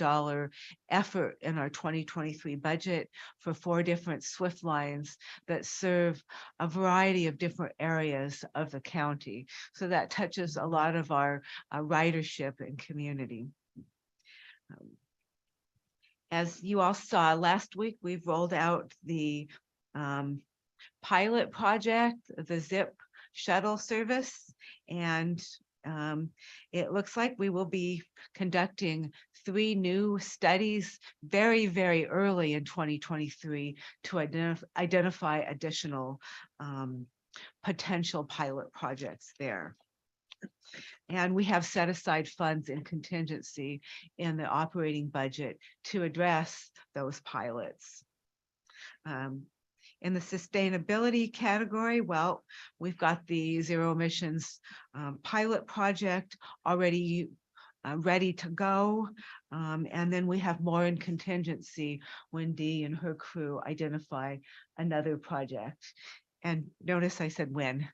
effort in our 2023 budget for 4 different SWIFT lines that serve a variety of different areas of the county. So that touches a lot of our ridership and community. As you all saw last week, we've rolled out the pilot project, the ZIP shuttle service, and it looks like we will be conducting 3 new studies very, very early in 2023 to identify additional potential pilot projects there. And we have set aside funds in contingency in the operating budget to address those pilots. In the sustainability category, well, we've got the zero emissions pilot project already ready to go. And then we have more in contingency when Dee and her crew identify another project. And notice I said when.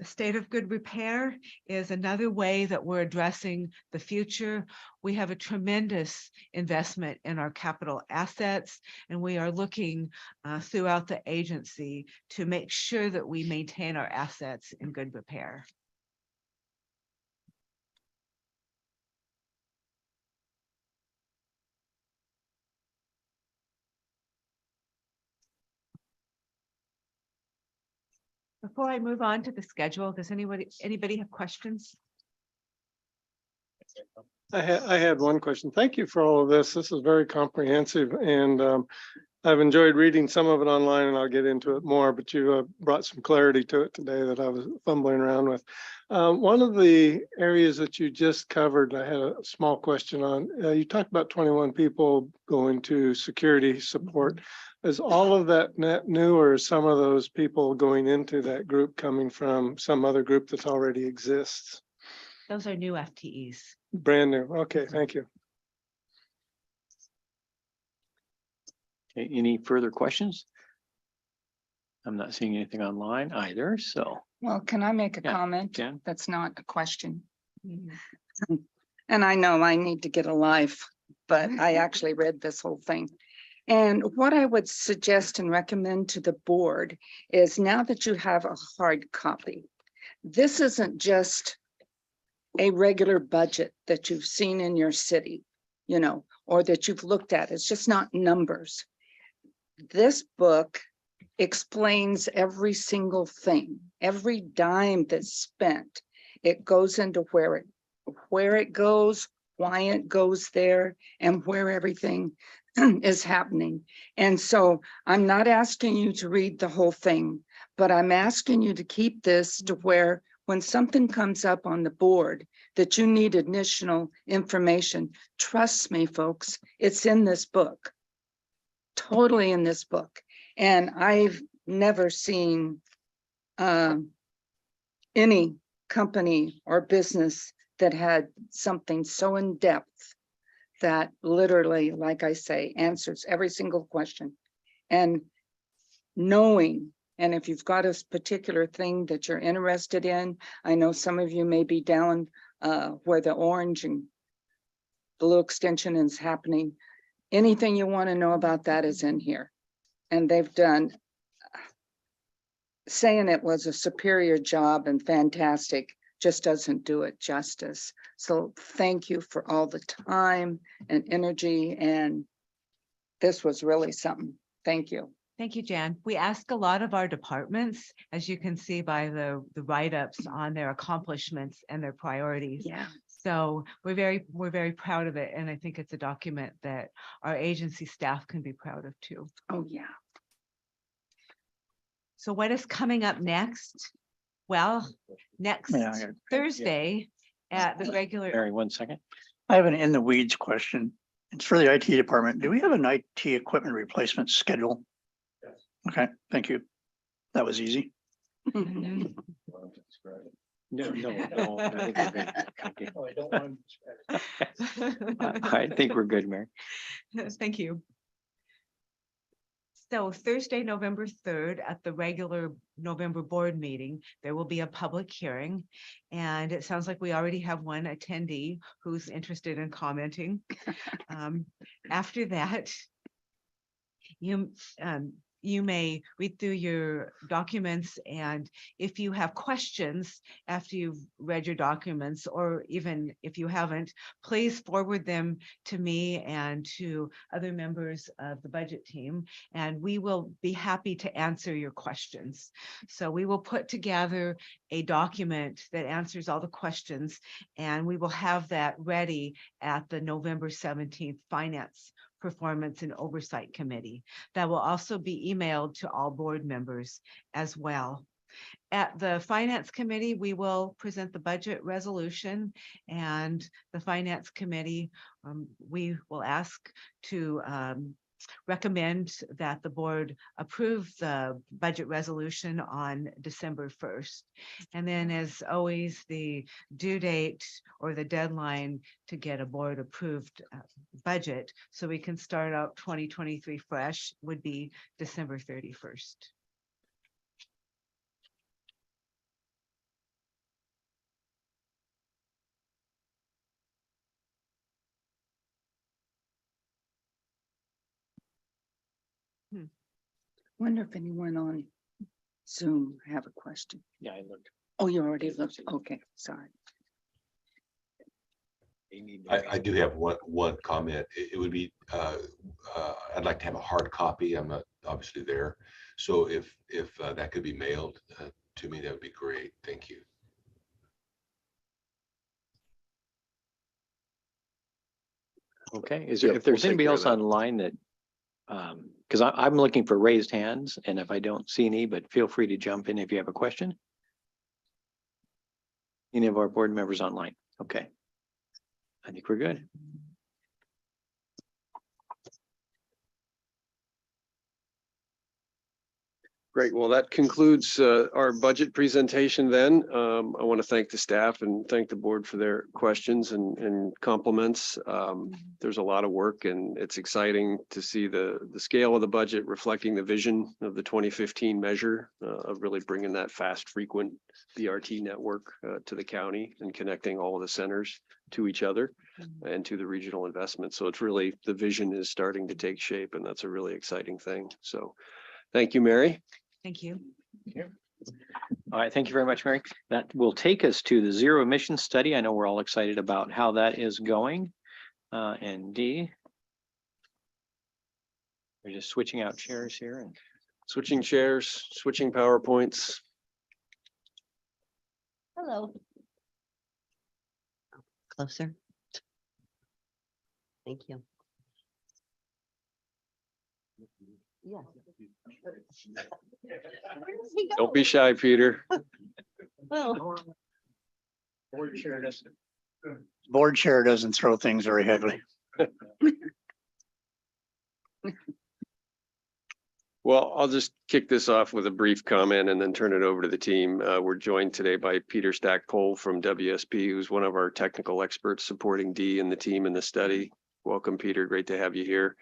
State of good repair is another way that we're addressing the future. We have a tremendous investment in our capital assets, and we are looking throughout the agency to make sure that we maintain our assets in good repair. Before I move on to the schedule, does anybody have questions? I had one question. Thank you for all of this. This is very comprehensive, and I've enjoyed reading some of it online, and I'll get into it more, but you brought some clarity to it today that I was fumbling around with. One of the areas that you just covered, I had a small question on. You talked about 21 people going to security support. Is all of that net new, or is some of those people going into that group coming from some other group that already exists? Those are new FTEs. Brand new. Okay, thank you. Okay, any further questions? I'm not seeing anything online either, so. Well, can I make a Yeah, comment? Jan? That's not a question. Mhm. And I know I need to get a life, but I actually read this whole thing. And what I would suggest and recommend to the board is, now that you have a hard copy, this isn't just a regular budget that you've seen in your city, you know, or that you've looked at. It's just not numbers. This book explains every single thing, every dime that's spent. It goes into where it goes, why it goes there, and where everything is happening. And so I'm not asking you to read the whole thing, but I'm asking you to keep this to where when something comes up on the board that you need additional information, trust me, folks, it's in this book, totally in this book. And I've never seen any company or business that had something so in depth that literally, like I say, answers every single question. And knowing, and if you've got a particular thing that you're interested in, I know some of you may be down where the orange and blue extension is happening. Anything you want to know about that is in here. And they've done, saying it was a superior job and fantastic just doesn't do it justice. So thank you for all the time and energy, and this was really something. Thank you. Thank you, Jan. We ask a lot of our departments, as you can see by the write-ups on their accomplishments and their priorities. Yeah. So we're very proud of it. And I think it's a document that our agency staff can be proud of too. Oh, yeah. So what is coming up next? Well, next Yeah, I got it. Thursday at the regular, Mary, 1 second. I have an in the weeds question. It's for the IT department. Do we have an IT equipment replacement schedule? Yes. Okay, thank you. That was easy. Mhm. No, I think we're good. Okay. Oh, I don't want to. I think we're good, Mary. Thank you. So Thursday, November 3rd, at the regular November board meeting, there will be a public hearing. And it sounds like we already have one attendee who's interested in commenting. After that, you may read through your documents, and if you have questions after you've read your documents, or even if you haven't, please forward them to me and to other members of the budget team, and we will be happy to answer your questions. So we will put together a document that answers all the questions, and we will have that ready at the November 17th Finance Performance and Oversight Committee. That will also be emailed to all board members as well. At the Finance Committee, we will present the budget resolution, and the Finance Committee, we will ask to recommend that the board approve the budget resolution on December 1st. And then, as always, the due date or the deadline to get a board approved budget so we can start out 2023 fresh would be December 31st. Wonder if anyone on Zoom have a question. Yeah, I looked. Oh, you already looked. Okay, sorry. I do have one comment. It would be, I'd like to have a hard copy. I'm not obviously there. So if that could be mailed to me, that would be great. Thank you. Okay, is Yeah, there, if there's we'll take anybody care of else that. online that, because I'm looking for raised hands, and if I don't see any, but feel free to jump in if you have a question. Any of our board members online? Okay. I think we're good. Great. Well, that concludes our budget presentation then. I want to thank the staff and thank the board for their questions and compliments. There's a lot of work, and it's exciting to see the scale of the budget reflecting the vision of the 2015 measure of really bringing that fast, frequent BRT network to the county and connecting all of the centers to each other and to the regional investment. So it's really, the vision is starting to take shape, and that's a really exciting thing. So thank you, Mary. Thank you. All right, thank you very much, Mary. That will take us to the zero emission study. I know we're all excited about how that is going. And Dee. We're just switching out chairs here and Switching chairs, switching PowerPoints. Hello. Closer. Thank you. Yeah. Don't be shy, Peter. Well, Board chair doesn't throw things very heavily. Well, I'll just kick this off with a brief comment and then turn it over to the team. We're joined today by Peter Stackpole from WSP, who's one of our technical experts supporting Dee and the team in the study. Welcome, Peter. Great to have you here.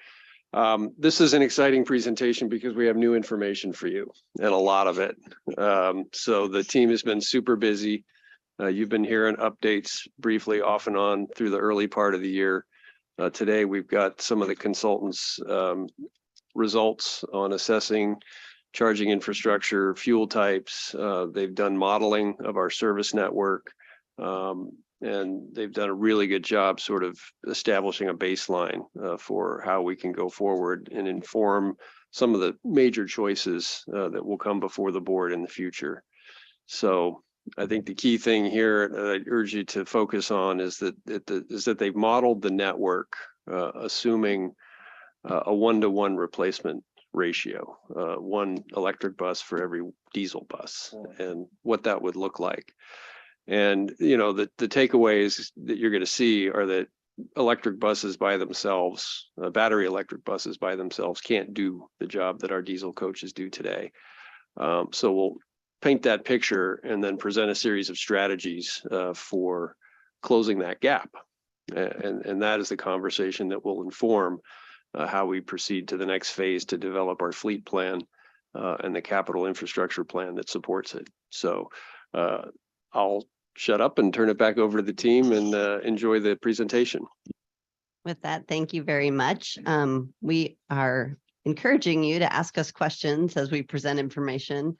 This is an exciting presentation because we have new information for you, and a lot of it. So the team has been super busy. You've been hearing updates briefly off and on through the early part of the year. Today, we've got some of the consultants' results on assessing charging infrastructure, fuel types. They've done modeling of our service network. And they've done a really good job sort of establishing a baseline for how we can go forward and inform some of the major choices that will come before the board in the future. So I think the key thing here I urge you to focus on is that they've modeled the network assuming a 1-to-1 replacement ratio, one electric bus for every diesel bus, and what that would look like. And, you know, the takeaways that you're going to see are that electric buses by themselves, battery electric buses by themselves can't do the job that our diesel coaches do today. So we'll paint that picture and then present a series of strategies for closing that gap. And that is the conversation that will inform how we proceed to the next phase to develop our fleet plan and the capital infrastructure plan that supports it. So I'll shut up and turn it back over to the team and enjoy the presentation. with that, thank you very much. We are encouraging you to ask us questions as we present information.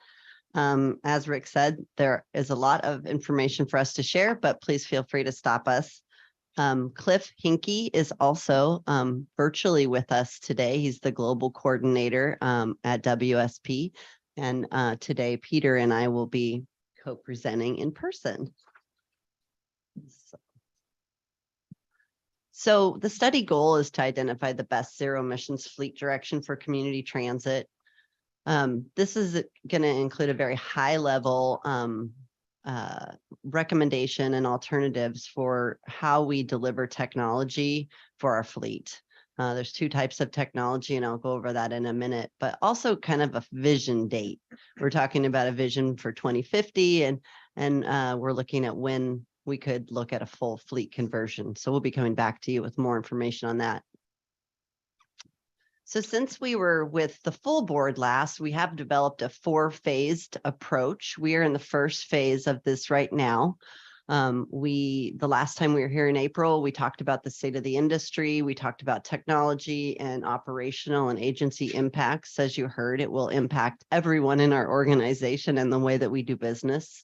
As Rick said, there is a lot of information for us to share, but please feel free to stop us. Cliff Hinkey is also virtually with us today. He's the global coordinator at WSP. And today, Peter and I will be co-presenting in person. So the study goal is to identify the best zero emissions fleet direction for community transit. This is going to include a very high level recommendation and alternatives for how we deliver technology for our fleet. There's two types of technology, and I'll go over that in a minute, but also kind of a vision date. We're talking about a vision for 2050, and we're looking at when we could look at a full fleet conversion. So we'll be coming back to you with more information on that. So since we were with the full board last, we have developed a 4-phased approach. We are in the first phase of this right now. The last time we were here in April, we talked about the state of the industry. We talked about technology and operational and agency impacts. As you heard, it will impact everyone in our organization and the way that we do business.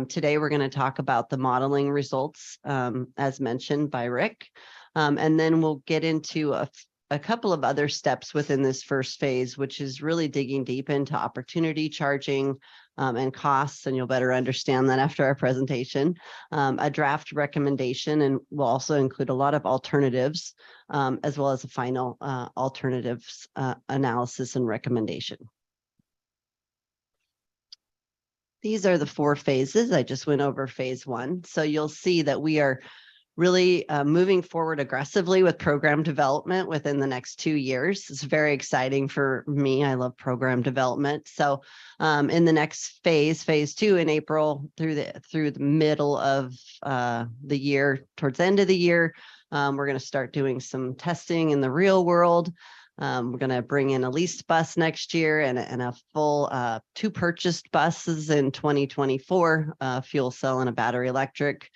Today, we're going to talk about the modeling results, as mentioned by Rick. And then we'll get into a couple of other steps within this first phase, which is really digging deep into opportunity charging and costs, and you'll better understand that after our presentation. A draft recommendation, and we'll also include a lot of alternatives, as well as a final alternatives analysis and recommendation. These are the 4 phases. I just went over phase 1. So you'll see that we are really moving forward aggressively with program development within the next 2 years. It's very exciting for me. I love program development. So in the next phase 2 in April through the middle of the year, towards the end of the year, we're going to start doing some testing in the real world. We're going to bring in a leased bus next year and a full 2 purchased buses in 2024, fuel cell and a battery electric.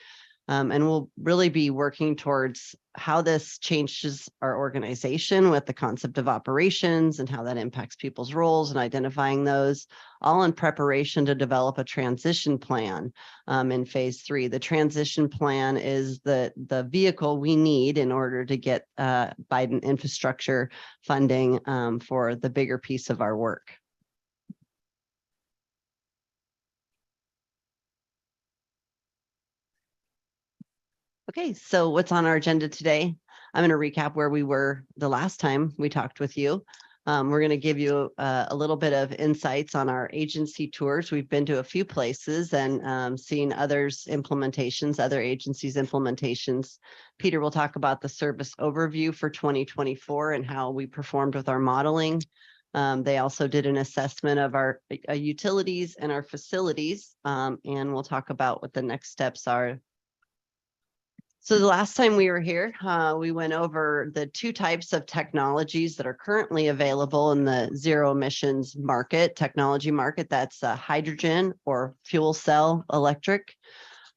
And we'll really be working towards how this changes our organization with the concept of operations and how that impacts people's roles and identifying those, all in preparation to develop a transition plan in phase 3. The transition plan is the vehicle we need in order to get Biden infrastructure funding for the bigger piece of our work. Okay, so what's on our agenda today? I'm going to recap where we were the last time we talked with you. We're going to give you a little bit of insights on our agency tours. We've been to a few places and seen others' implementations, other agencies' implementations. Peter will talk about the service overview for 2024 and how we performed with our modeling. They also did an assessment of our utilities and our facilities, and we'll talk about what the next steps are. So the last time we were here, we went over the 2 types of technologies that are currently available in the zero emissions market, technology market. That's hydrogen or fuel cell electric.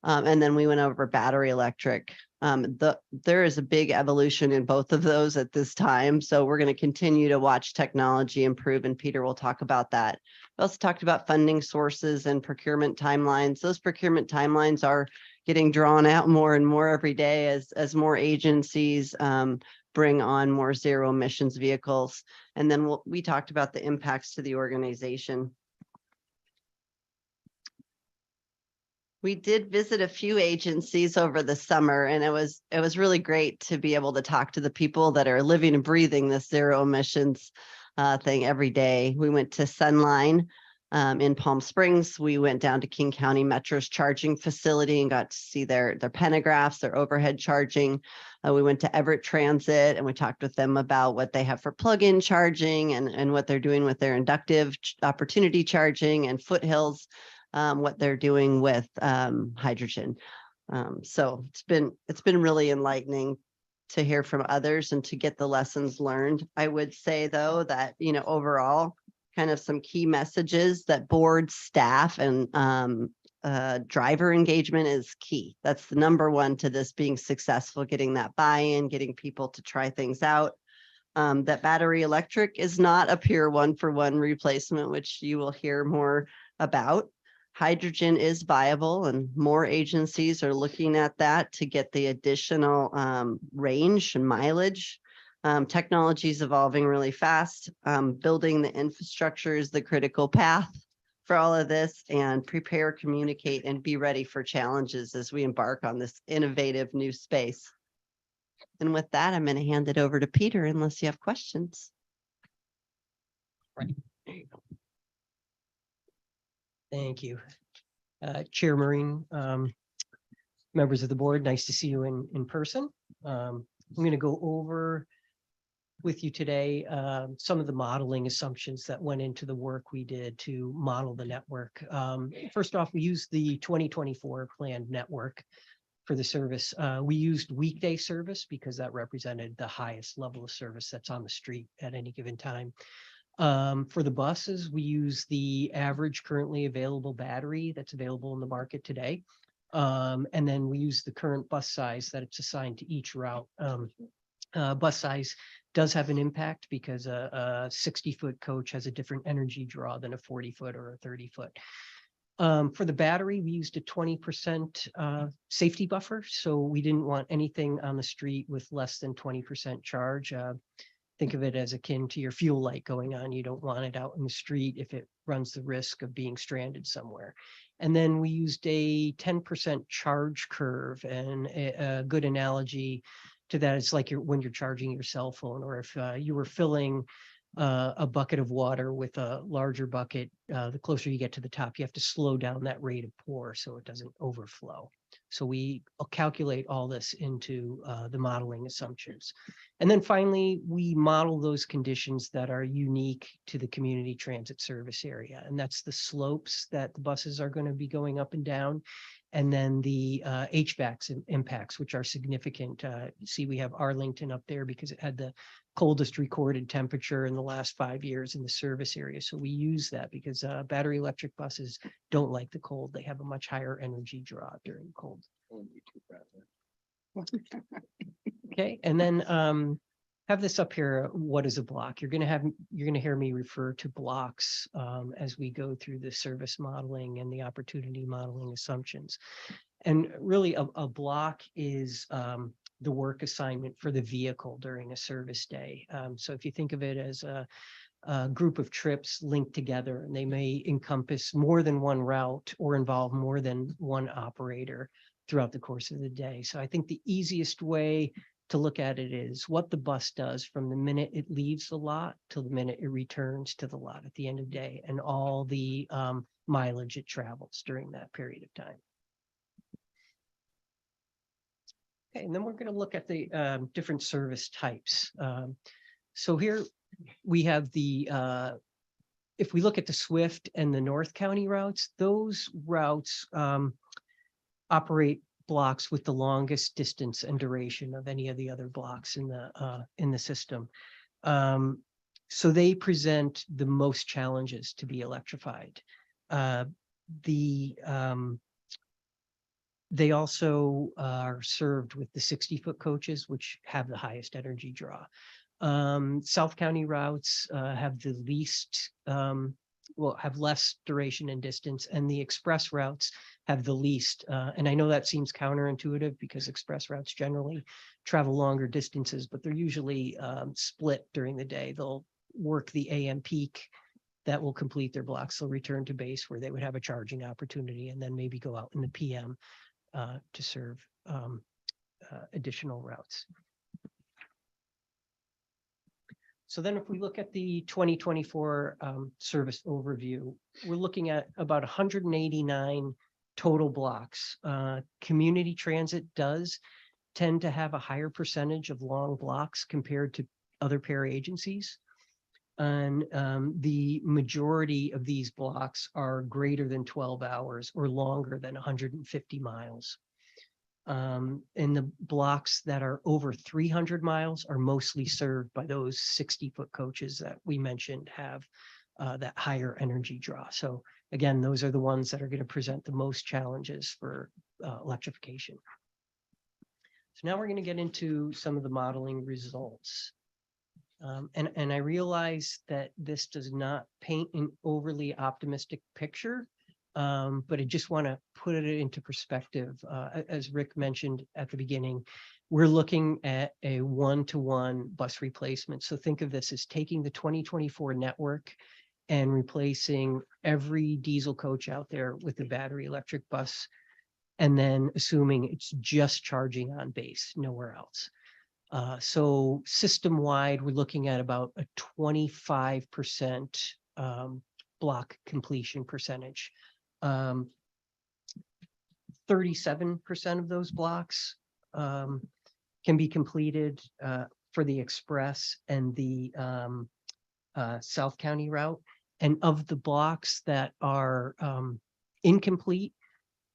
And then we went over battery electric. There is a big evolution in both of those at this time. So we're going to continue to watch technology improve, and Peter will talk about that. We also talked about funding sources and procurement timelines. Those procurement timelines are getting drawn out more and more every day as more agencies bring on more zero emissions vehicles. And then we talked about the impacts to the organization. We did visit a few agencies over the summer, and it was really great to be able to talk to the people that are living and breathing this zero emissions thing every day. We went to Sunline in Palm Springs. We went down to King County Metro's charging facility and got to see their pantographs, their overhead charging. We went to Everett Transit and we talked with them about what they have for plug-in charging and what they're doing with their inductive opportunity charging, and Foothills, what they're doing with hydrogen. So it's been really enlightening to hear from others and to get the lessons learned. I would say though that, overall, kind of some key messages that board staff and driver engagement is key. That's the number one to this being successful, getting that buy-in, getting people to try things out. That battery electric is not a pure 1-for-1 replacement, which you will hear more about. Hydrogen is viable, and more agencies are looking at that to get the additional range and mileage. Technology is evolving really fast. Building the infrastructure is the critical path for all of this, and prepare, communicate, and be ready for challenges as we embark on this innovative new space. And with that, I'm going to hand it over to Peter unless you have questions. Right. There you go. Thank you. Chair Marine, members of the board, nice to see you in person. I'm going to go over with you today some of the modeling assumptions that went into the work we did to model the network. First off, we used the 2024 planned network for the service. We used weekday service because that represented the highest level of service that's on the street at any given time. For the buses, we use the average currently available battery that's available in the market today. And then we use the current bus size that it's assigned to each route. Bus size does have an impact because a 60-foot coach has a different energy draw than a 40-foot or a 30-foot. For the battery, we used a 20% safety buffer. So we didn't want anything on the street with less than 20% charge. Think of it as akin to your fuel light going on. You don't want it out in the street if it runs the risk of being stranded somewhere. And then we used a 10% charge curve, and a good analogy to that is like when you're charging your cell phone, or if you were filling a bucket of water with a larger bucket, the closer you get to the top, you have to slow down that rate of pour so it doesn't overflow. So we calculate all this into the modeling assumptions. And then finally, we model those conditions that are unique to the community transit service area. And that's the slopes that the buses are going to be going up and down. And then the HVACs and impacts, which are significant. See, we have Arlington up there because it had the coldest recorded temperature in the last 5 years in the service area. So we use that because battery electric buses don't like the cold. They have a much higher energy draw during cold. Okay, and then have this up here. What is a block? You're going to hear me refer to blocks as we go through the service modeling and the opportunity modeling assumptions. And really, a block is the work assignment for the vehicle during a service day. So if you think of it as a group of trips linked together, and they may encompass more than one route or involve more than one operator throughout the course of the day. So I think the easiest way to look at it is what the bus does from the minute it leaves the lot till the minute it returns to the lot at the end of the day, and all the mileage it travels during that period of time. Okay, and then we're going to look at the different service types. So here we have the, if we look at the Swift and the North County routes, those routes operate blocks with the longest distance and duration of any of the other blocks in the system. So they present the most challenges to be electrified. They also are served with the 60-foot coaches, which have the highest energy draw. South County routes have the least, have less duration and distance, and the express routes have the least. And I know that seems counterintuitive because express routes generally travel longer distances, but they're usually split during the day. They'll work the AM peak that will complete their blocks. They'll return to base where they would have a charging opportunity, and then maybe go out in the PM to serve additional routes. So then if we look at the 2024 service overview, we're looking at about 189 total blocks. Community transit does tend to have a higher percentage of long blocks compared to other pair agencies. And the majority of these blocks are greater than 12 hours or longer than 150 miles. And the blocks that are over 300 miles are mostly served by those 60-foot coaches that we mentioned have that higher energy draw. So again, those are the ones that are going to present the most challenges for electrification. So now we're going to get into some of the modeling results. And I realize that this does not paint an overly optimistic picture, but I just want to put it into perspective. As Rick mentioned at the beginning, we're looking at a one-to-one bus replacement. So think of this as taking the 2024 network and replacing every diesel coach out there with a battery electric bus, and then assuming it's just charging on base, nowhere else. So system-wide, we're looking at about a 25% block completion percentage 37% of those blocks can be completed for the express and the South County route. And of the blocks that are incomplete,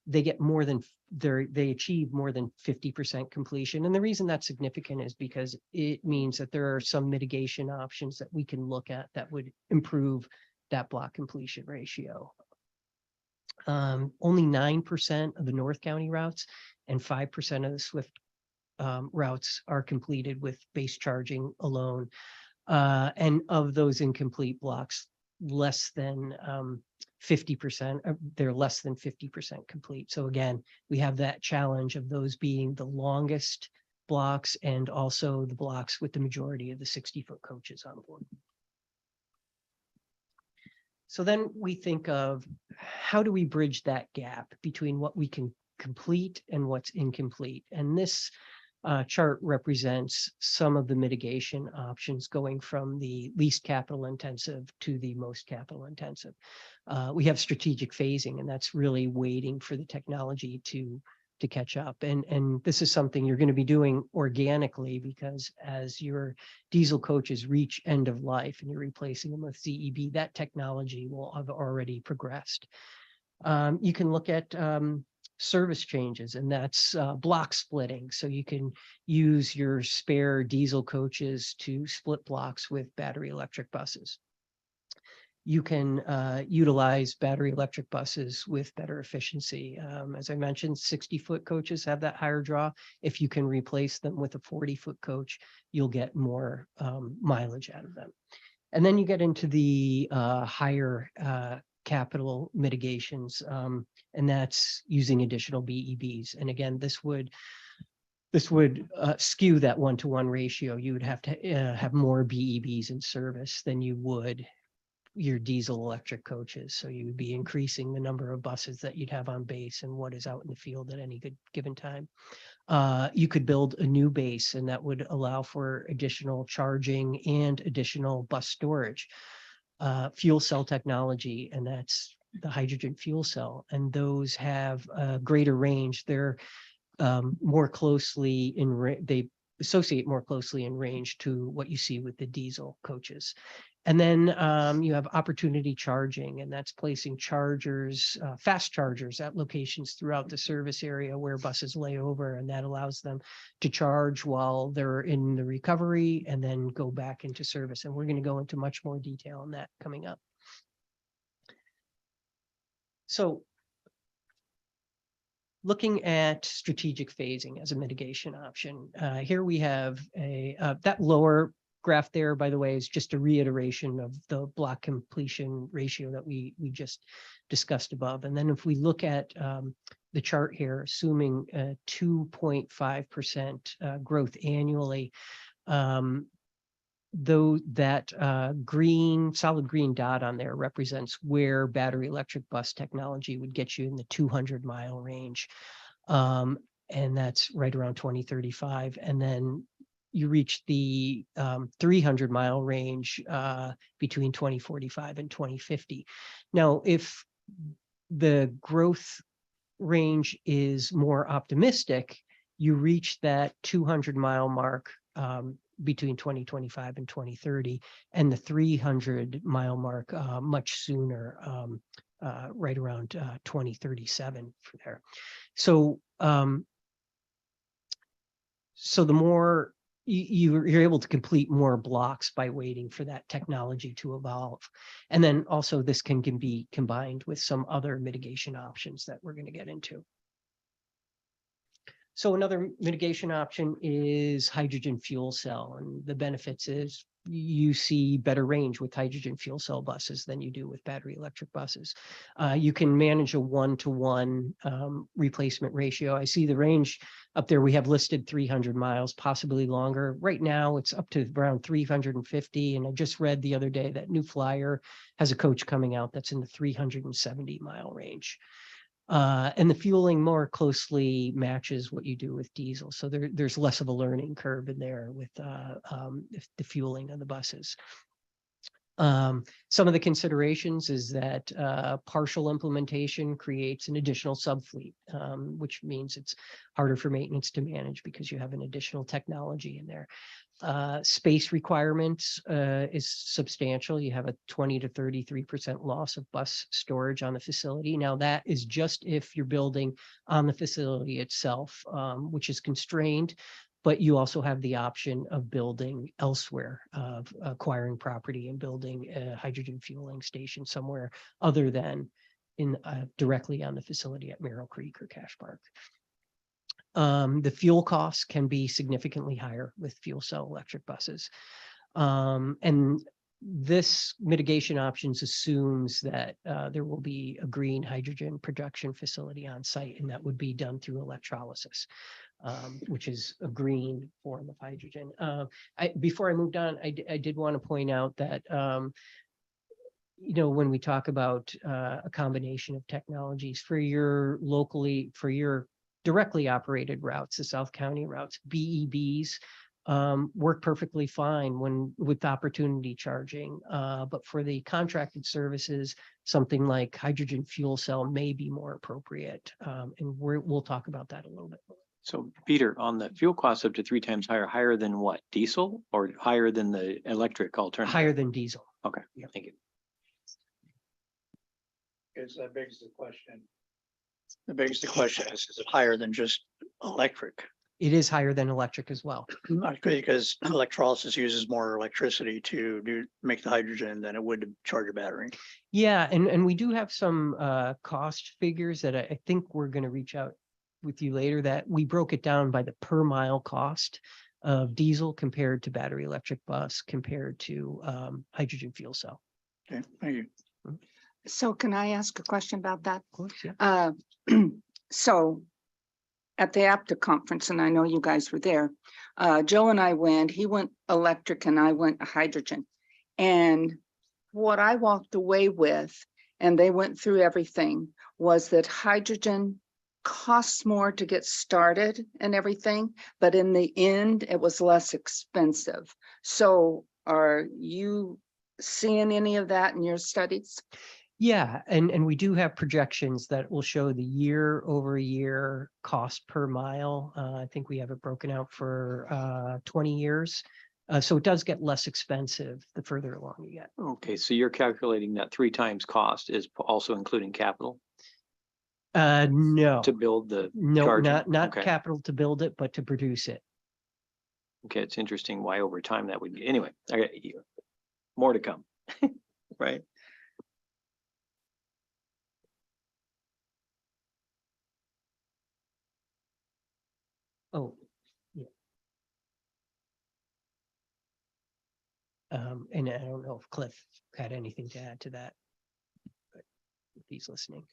they get more than they achieve more than 50% completion. And the reason that's significant is because it means that there are some mitigation options that we can look at that would improve that block completion ratio. Only 9% of the North County routes and 5% of the Swift routes are completed with base charging alone. And of those incomplete blocks, less than 50%, they're less than 50% complete. So again, we have that challenge of those being the longest blocks and also the blocks with the majority of the 60-foot coaches on board. So then we think of how do we bridge that gap between what we can complete and what's incomplete. And this chart represents some of the mitigation options going from the least capital intensive to the most capital intensive. We have strategic phasing, and that's really waiting for the technology to catch up. And this is something you're going to be doing organically, because as your diesel coaches reach end of life and you're replacing them with ZEB, that technology will have already progressed. You can look at service changes, and that's block splitting. So you can use your spare diesel coaches to split blocks with battery electric buses. You can utilize battery electric buses with better efficiency. As I mentioned, 60-foot coaches have that higher draw. If you can replace them with a 40-foot coach, you'll get more mileage out of them. And then you get into the higher capital mitigations, and that's using additional BEBs. And again, this would skew that 1-to-1 ratio. You would have to have more BEBs in service than you would your diesel electric coaches. So you would be increasing the number of buses that you'd have on base and what is out in the field at any given time. You could build a new base, and that would allow for additional charging and additional bus storage. Fuel cell technology, and that's the hydrogen fuel cell, and those have a greater range. They're more closely they associate more closely in range to what you see with the diesel coaches. And then you have opportunity charging, and that's placing chargers, fast chargers at locations throughout the service area where buses lay over, and that allows them to charge while they're in the recovery and then go back into service. And we're going to go into much more detail on that coming up. So looking at strategic phasing as a mitigation option, here we have that lower graph there, by the way, is just a reiteration of the block completion ratio that we just discussed above. And then if we look at the chart here, assuming 2.5% growth annually, though that solid green dot on there represents where battery electric bus technology would get you in the 200-mile range. And that's right around 2035. And then you reach the 300-mile range between 2045 and 2050. Now, if the growth range is more optimistic, you reach that 200-mile mark between 2025 and 2030, and the 300-mile mark much sooner, right around 2037 for there. So, so the more you're able to complete more blocks by waiting for that technology to evolve. And then also this can be combined with some other mitigation options that we're going to get into. So another mitigation option is hydrogen fuel cell, and the benefits is you see better range with hydrogen fuel cell buses than you do with battery electric buses. You can manage a 1-to-1 replacement ratio. I see the range up there. We have listed 300 miles, possibly longer. Right now, it's up to around 350. And I just read the other day that New Flyer has a coach coming out that's in the 370-mile range. And the fueling more closely matches what you do with diesel. So there's less of a learning curve in there with the fueling of the buses. Some of the considerations is that partial implementation creates an additional subfleet, which means it's harder for maintenance to manage because you have an additional technology in there. Space requirements is substantial. You have a 20 to 33% loss of bus storage on the facility. Now that is just if you're building on the facility itself, which is constrained, but you also have the option of building elsewhere, of acquiring property and building a hydrogen fueling station somewhere other than in directly on the facility at Merrill Creek or Cache Park. The fuel costs can be significantly higher with fuel cell electric buses. And this mitigation options assumes that there will be a green hydrogen production facility on site, and that would be done through electrolysis, which is a green form of hydrogen. Before I moved on, I did want to point out that you know, when we talk about a combination of technologies for your directly operated routes, the South County routes, BEBs work perfectly fine with opportunity charging. But for the contracted services, something like hydrogen fuel cell may be more appropriate. And we'll talk about that a little bit more. So Peter, on the fuel costs up to 3 times higher than what? Diesel or higher than the electric alternative? Higher than diesel. Okay, thank you. Because that begs the question. That begs the question, is it higher than just electric? It is higher than electric as well. Because electrolysis uses more electricity to make the hydrogen than it would to charge a battery. Yeah, and we do have some cost figures that I think we're going to reach out with you later, that we broke it down by the per mile cost of diesel compared to battery electric bus compared to hydrogen fuel cell. Okay, thank you. So can I ask a question about that? Of course, yeah. So at the APTA conference, and I know you guys were there, Joe and I went, he went electric and I went hydrogen. And what I walked away with, and they went through everything, was that hydrogen costs more to get started and everything, but in the end, it was less expensive. So are you seeing any of that in your studies? Yeah, and we do have projections that will show the year over year cost per mile. I think we have it broken out for 20 years. So it does get less expensive the further along you get. Okay, so you're calculating that 3 times cost is also including capital No, to build the no, charging? not Okay. capital to build it, but to produce it. Okay, it's interesting why over time that would be. Anyway, I got more to come, right? Oh, yeah. And I don't know if Cliff had anything to add to that, but if he's listening.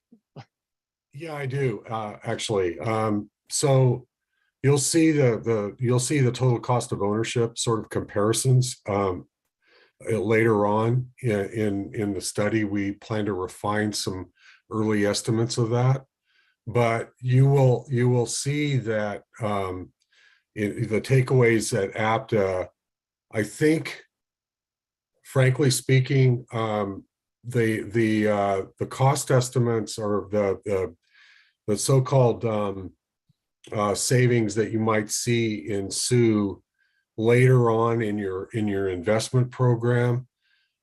Yeah, I do, actually. So you'll see the total cost of ownership sort of comparisons later on in the study. We plan to refine some early estimates of that, but you will see that the takeaways at APTA, I think, frankly speaking, the cost estimates or the so-called savings that you might see ensue later on in your investment program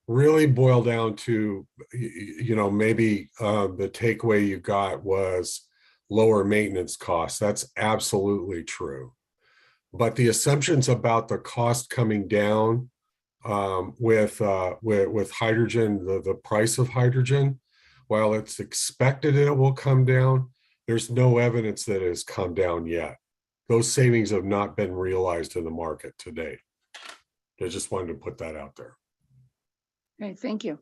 really boil down to, maybe the takeaway you got was lower maintenance costs. That's absolutely true. But the assumptions about the cost coming down with hydrogen, the price of hydrogen, while it's expected it will come down, there's no evidence that it has come down yet. Those savings have not been realized in the market to date. I just wanted to put that out there. Okay, thank you.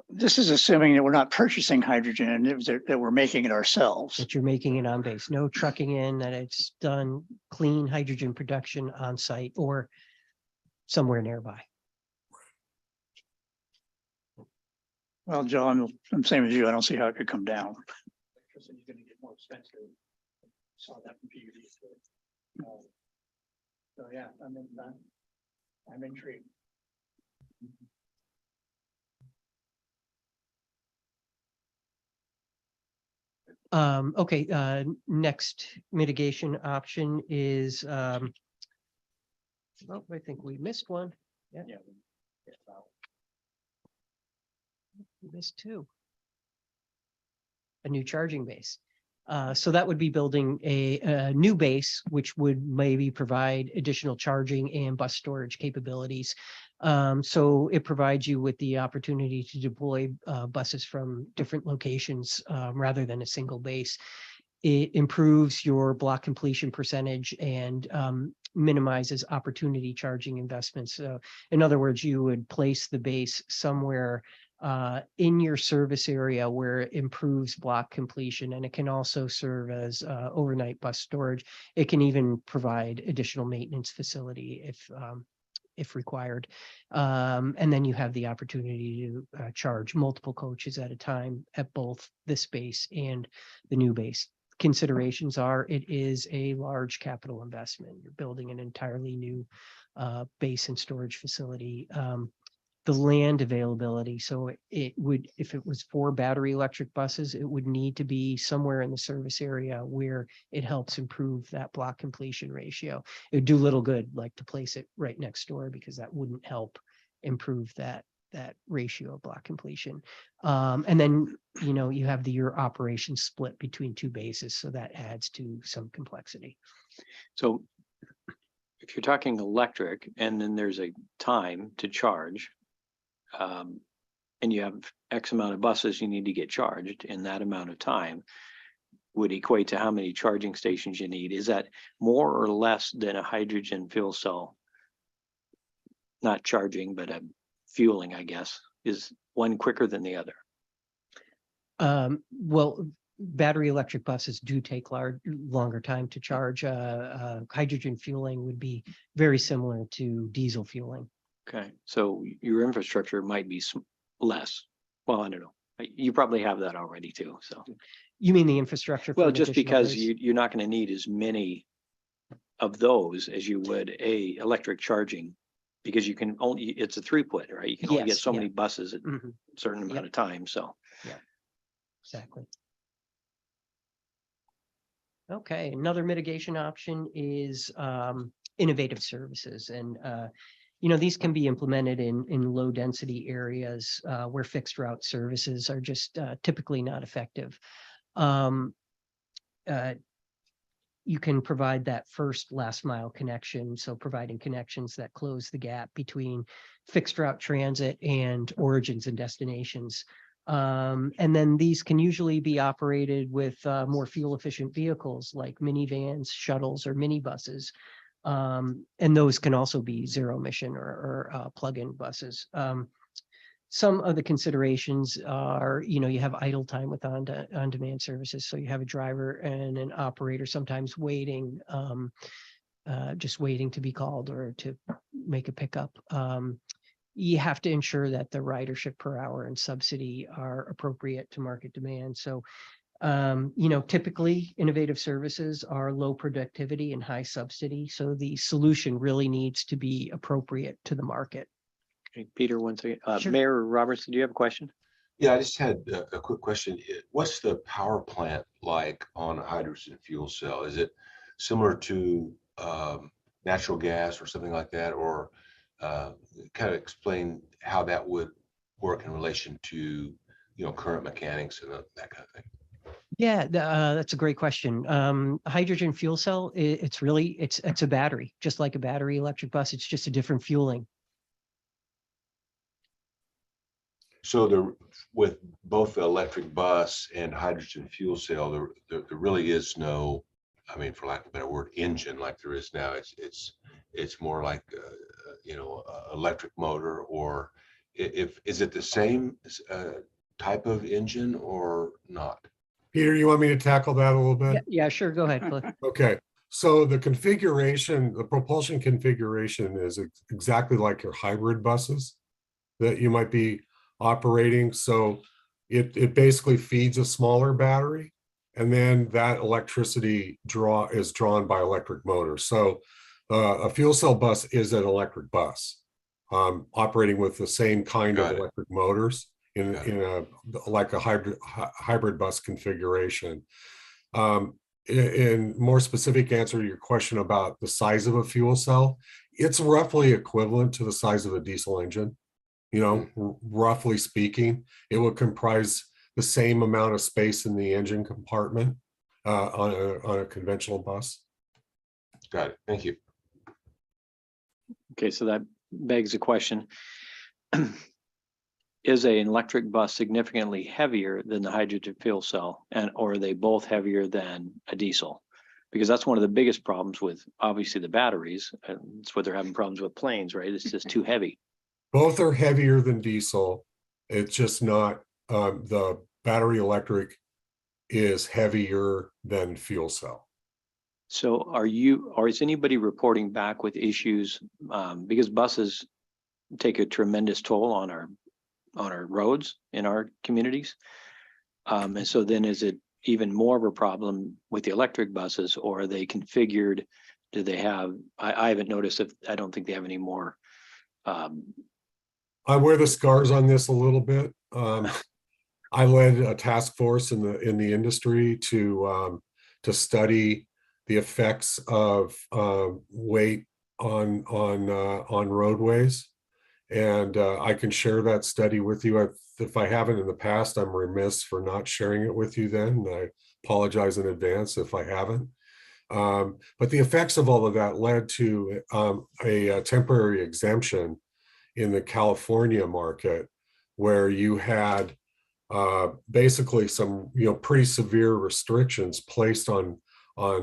This is assuming that we're not purchasing hydrogen, that we're making it ourselves. That you're making it on base, no trucking in, that it's done clean hydrogen production on site or somewhere nearby. Well, John, I'm same as you. I don't see how it could come down. Electricity's going to get more expensive. Saw that from PUD. So yeah, I'm intrigued. Okay, next mitigation option is, oh, I think we missed one. Yeah. We missed two. A new charging base. So that would be building a new base, which would maybe provide additional charging and bus storage capabilities. So it provides you with the opportunity to deploy buses from different locations rather than a single base. It improves your block completion percentage and minimizes opportunity charging investments. So in other words, you would place the base somewhere in your service area where it improves block completion, and it can also serve as overnight bus storage. It can even provide additional maintenance facility if required. And then you have the opportunity to charge multiple coaches at a time at both this base and the new base. Considerations are it is a large capital investment. You're building an entirely new base and storage facility. The land availability. So it would, if it was 4 battery electric buses, it would need to be somewhere in the service area where it helps improve that block completion ratio. It would do little good like to place it right next door because that wouldn't help improve that ratio of block completion. And then, you know, you have your operation split between 2 bases. So that adds to some complexity. So if you're talking electric and then there's a time to charge, and you have X amount of buses you need to get charged in that amount of time, would equate to how many charging stations you need. Is that more or less than a hydrogen fuel cell? Not charging, but fueling, I guess. Is one quicker than the other? Well, battery electric buses do take longer time to charge. Hydrogen fueling would be very similar to diesel fueling. Okay, so your infrastructure might be less. Well, I don't know. You probably have that already too, so. You mean the infrastructure? for Well, an just additional because base? you're not going to need as many of those as you would a electric charging, because you can only, it's a throughput, right? You can only get Yes, so yeah. many buses at a Mhm, certain amount Yep. of time, so. exactly. Okay, another mitigation option is innovative services. And you know, these can be implemented in low density areas where fixed route services are just typically not effective. You can provide that first last mile connection. So providing connections that close the gap between fixed route transit and origins and destinations. And then these can usually be operated with more fuel efficient vehicles like minivans, shuttles, or minibuses. And those can also be zero emission or plug-in buses. Some of the considerations are, you know, you have idle time with on-demand services. So you have a driver and an operator sometimes waiting, just waiting to be called or to make a pickup. You have to ensure that the ridership per hour and subsidy are appropriate to market demand. So, you know, typically innovative services are low productivity and high subsidy. So the solution really needs to be appropriate to the market. Okay, Peter, one second. Sure. Mayor Roberts, do you have a question? Yeah, I just had a quick question. What's the power plant like on a hydrogen fuel cell? Is it similar to natural gas or something like that? Or kind of explain how that would work in relation to, you know, current mechanics and that kind of thing. Yeah, that's a great question. Hydrogen fuel cell, it's really, it's a battery, just like a battery electric bus. It's just a different fueling. So there, with both the electric bus and hydrogen fuel cell, there really is no, I mean, for lack of a better word, engine like there is now. It's more like, you know, electric motor, or is it the same type of engine or not? Peter, you want me to tackle that a little bit? Yeah, sure. Go ahead, Cliff. Okay, so the configuration, the propulsion configuration is exactly like your hybrid buses that you might be operating. So it basically feeds a smaller battery, and then that electricity is drawn by electric motors. So a fuel cell bus is an electric bus operating with the same kind of electric motors. in a like a hybrid bus configuration. In more specific answer to your question about the size of a fuel cell, it's roughly equivalent to the size of a diesel engine. You know, roughly speaking, it would comprise the same amount of space in the engine compartment on a conventional bus. Got it. Thank you. Okay, so that begs the question. Is an electric bus significantly heavier than the hydrogen fuel cell, or are they both heavier than a diesel? Because that's one of the biggest problems with obviously the batteries. It's what they're having problems with planes, right? It's just too heavy. Both are heavier than diesel. It's just not, the battery electric is heavier than fuel cell. So are you, or is anybody reporting back with issues? Because buses take a tremendous toll on our roads in our communities. And so then is it even more of a problem with the electric buses, or are they configured? Do they have, I haven't noticed, if I don't think they have any more. I wear the scars on this a little bit. I led a task force in the industry to study the effects of weight on roadways, and I can share that study with you. If I haven't in the past, I'm remiss for not sharing it with you. Then I apologize in advance if I haven't. But the effects of all of that led to a temporary exemption in the California market, where you had basically some pretty severe restrictions placed on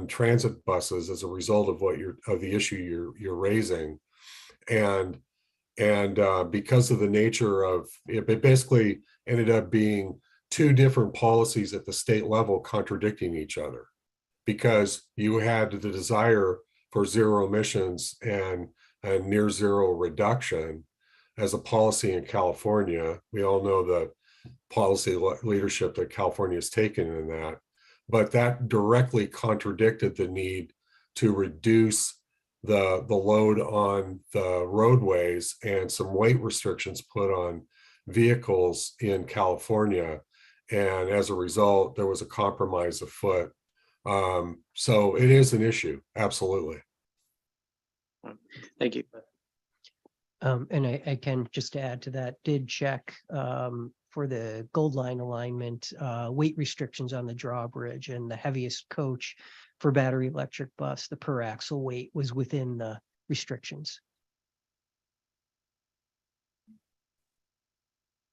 transit buses as a result of the issue you're raising, and because of the nature of it, it basically ended up being two different policies at the state level contradicting each other, because you had the desire for zero emissions and near zero reduction as a policy in California. We all know the policy leadership that California has taken in that, but that directly contradicted the need to reduce the load on the roadways and some weight restrictions put on vehicles in California. And as a result, there was a compromise afoot. So it is an issue, absolutely. Thank you. And I can just add to that, did check for the gold line alignment, weight restrictions on the drawbridge, and the heaviest coach for battery electric bus, the per axle weight was within the restrictions.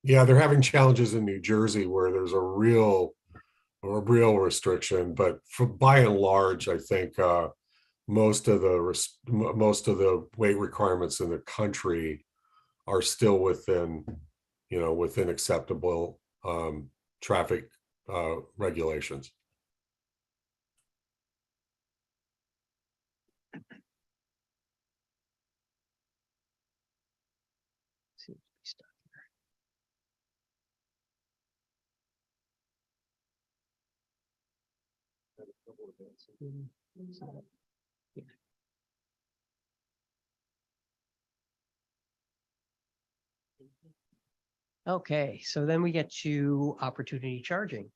Yeah, they're having challenges in New Jersey where there's a real restriction, but by and large, I think most of the weight requirements in the country are still within acceptable traffic regulations. Okay, so then we get to opportunity charging.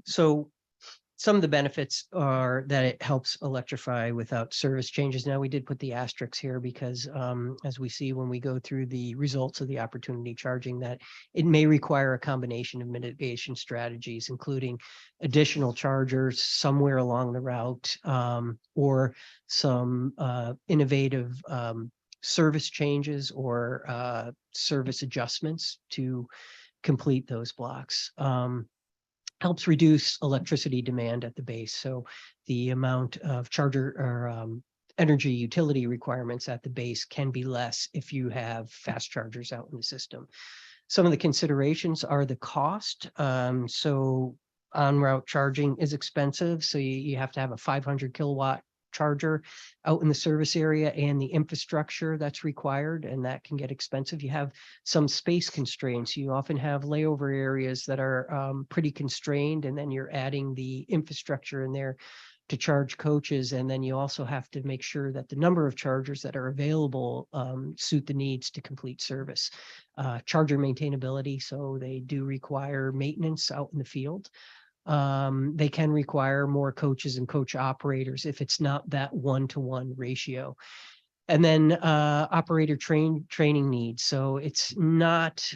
So some of the benefits are that it helps electrify without service changes. Now, we did put the asterisks here because as we see when we go through the results of the opportunity charging, that it may require a combination of mitigation strategies, including additional chargers somewhere along the route, or some innovative service changes or service adjustments to complete those blocks. Helps reduce electricity demand at the base. So the amount of charger or energy utility requirements at the base can be less if you have fast chargers out in the system. Some of the considerations are the cost. So en route charging is expensive. So you have to have a 500 kilowatt charger out in the service area and the infrastructure that's required, and that can get expensive. You have some space constraints. You often have layover areas that are pretty constrained, and then you're adding the infrastructure in there to charge coaches. And then you also have to make sure that the number of chargers that are available suit the needs to complete service. Charger maintainability, so they do require maintenance out in the field. They can require more coaches and coach operators if it's not that 1-to-1 ratio. And then operator training needs. So it's not,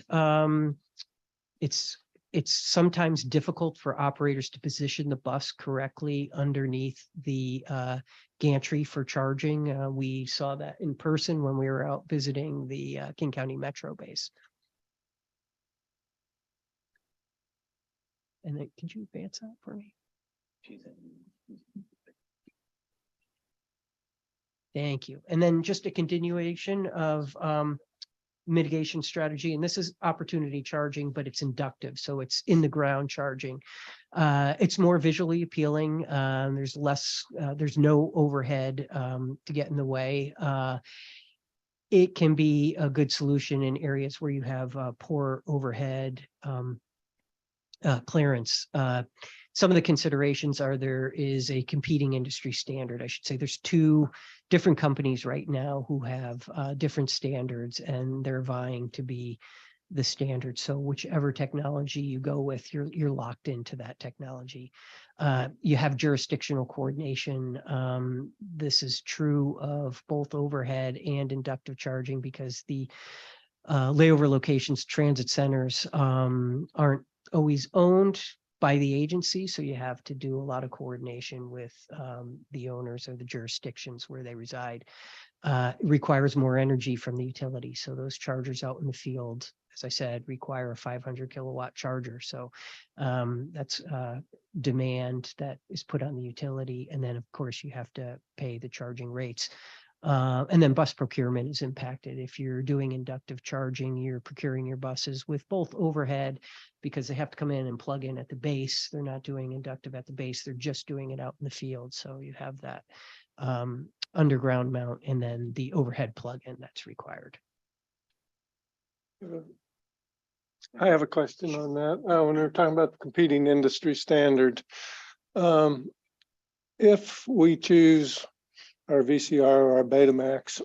it's sometimes difficult for operators to position the bus correctly underneath the gantry for charging. We saw that in person when we were out visiting the King County Metro base. And then, could you advance that for me? Thank you. And then just a continuation of mitigation strategy, and this is opportunity charging, but it's inductive, so it's in the ground charging. It's more visually appealing. There's less, there's no overhead to get in the way. It can be a good solution in areas where you have poor overhead clearance. Some of the considerations are there is a competing industry standard. I should say there's 2 different companies right now who have different standards, and they're vying to be the standard. So whichever technology you go with, you're locked into that technology. You have jurisdictional coordination. This is true of both overhead and inductive charging because the layover locations, transit centers aren't always owned by the agency. So you have to do a lot of coordination with the owners or the jurisdictions where they reside. It requires more energy from the utility. So those chargers out in the field, as I said, require a 500 kilowatt charger. So that's demand that is put on the utility. And then of course you have to pay the charging rates. And then bus procurement is impacted. If you're doing inductive charging, you're procuring your buses with both overhead because they have to come in and plug in at the base. They're not doing inductive at the base. They're just doing it out in the field. So you have that underground mount and then the overhead plug-in that's required. I have a question on that. When we're talking about the competing industry standard, if we choose our VCR or our Betamax,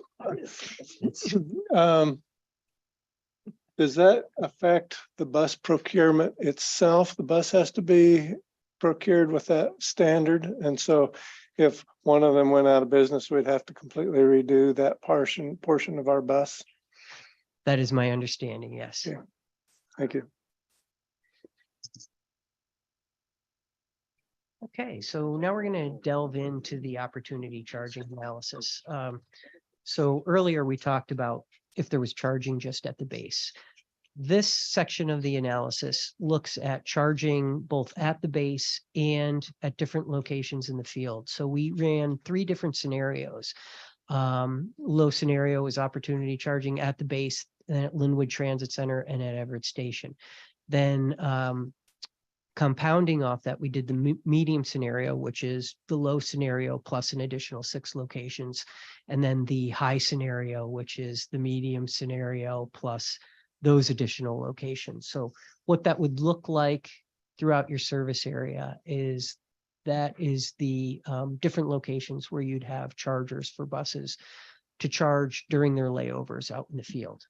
does that affect the bus procurement itself? The bus has to be procured with that standard. And so if one of them went out of business, we'd have to completely redo that portion of our bus. That is my understanding, yes. Yeah. Thank you. Okay, so now we're going to delve into the opportunity charging analysis. So earlier we talked about if there was charging just at the base. This section of the analysis looks at charging both at the base and at different locations in the field. So we ran 3 different scenarios. Low scenario is opportunity charging at the base, and at Linwood Transit Center and at Everett Station. Then compounding off that, we did the medium scenario, which is the low scenario plus an additional 6 locations. And then the high scenario, which is the medium scenario plus those additional locations. So what that would look like throughout your service area is that is the different locations where you'd have chargers for buses to charge during their layovers out in the field.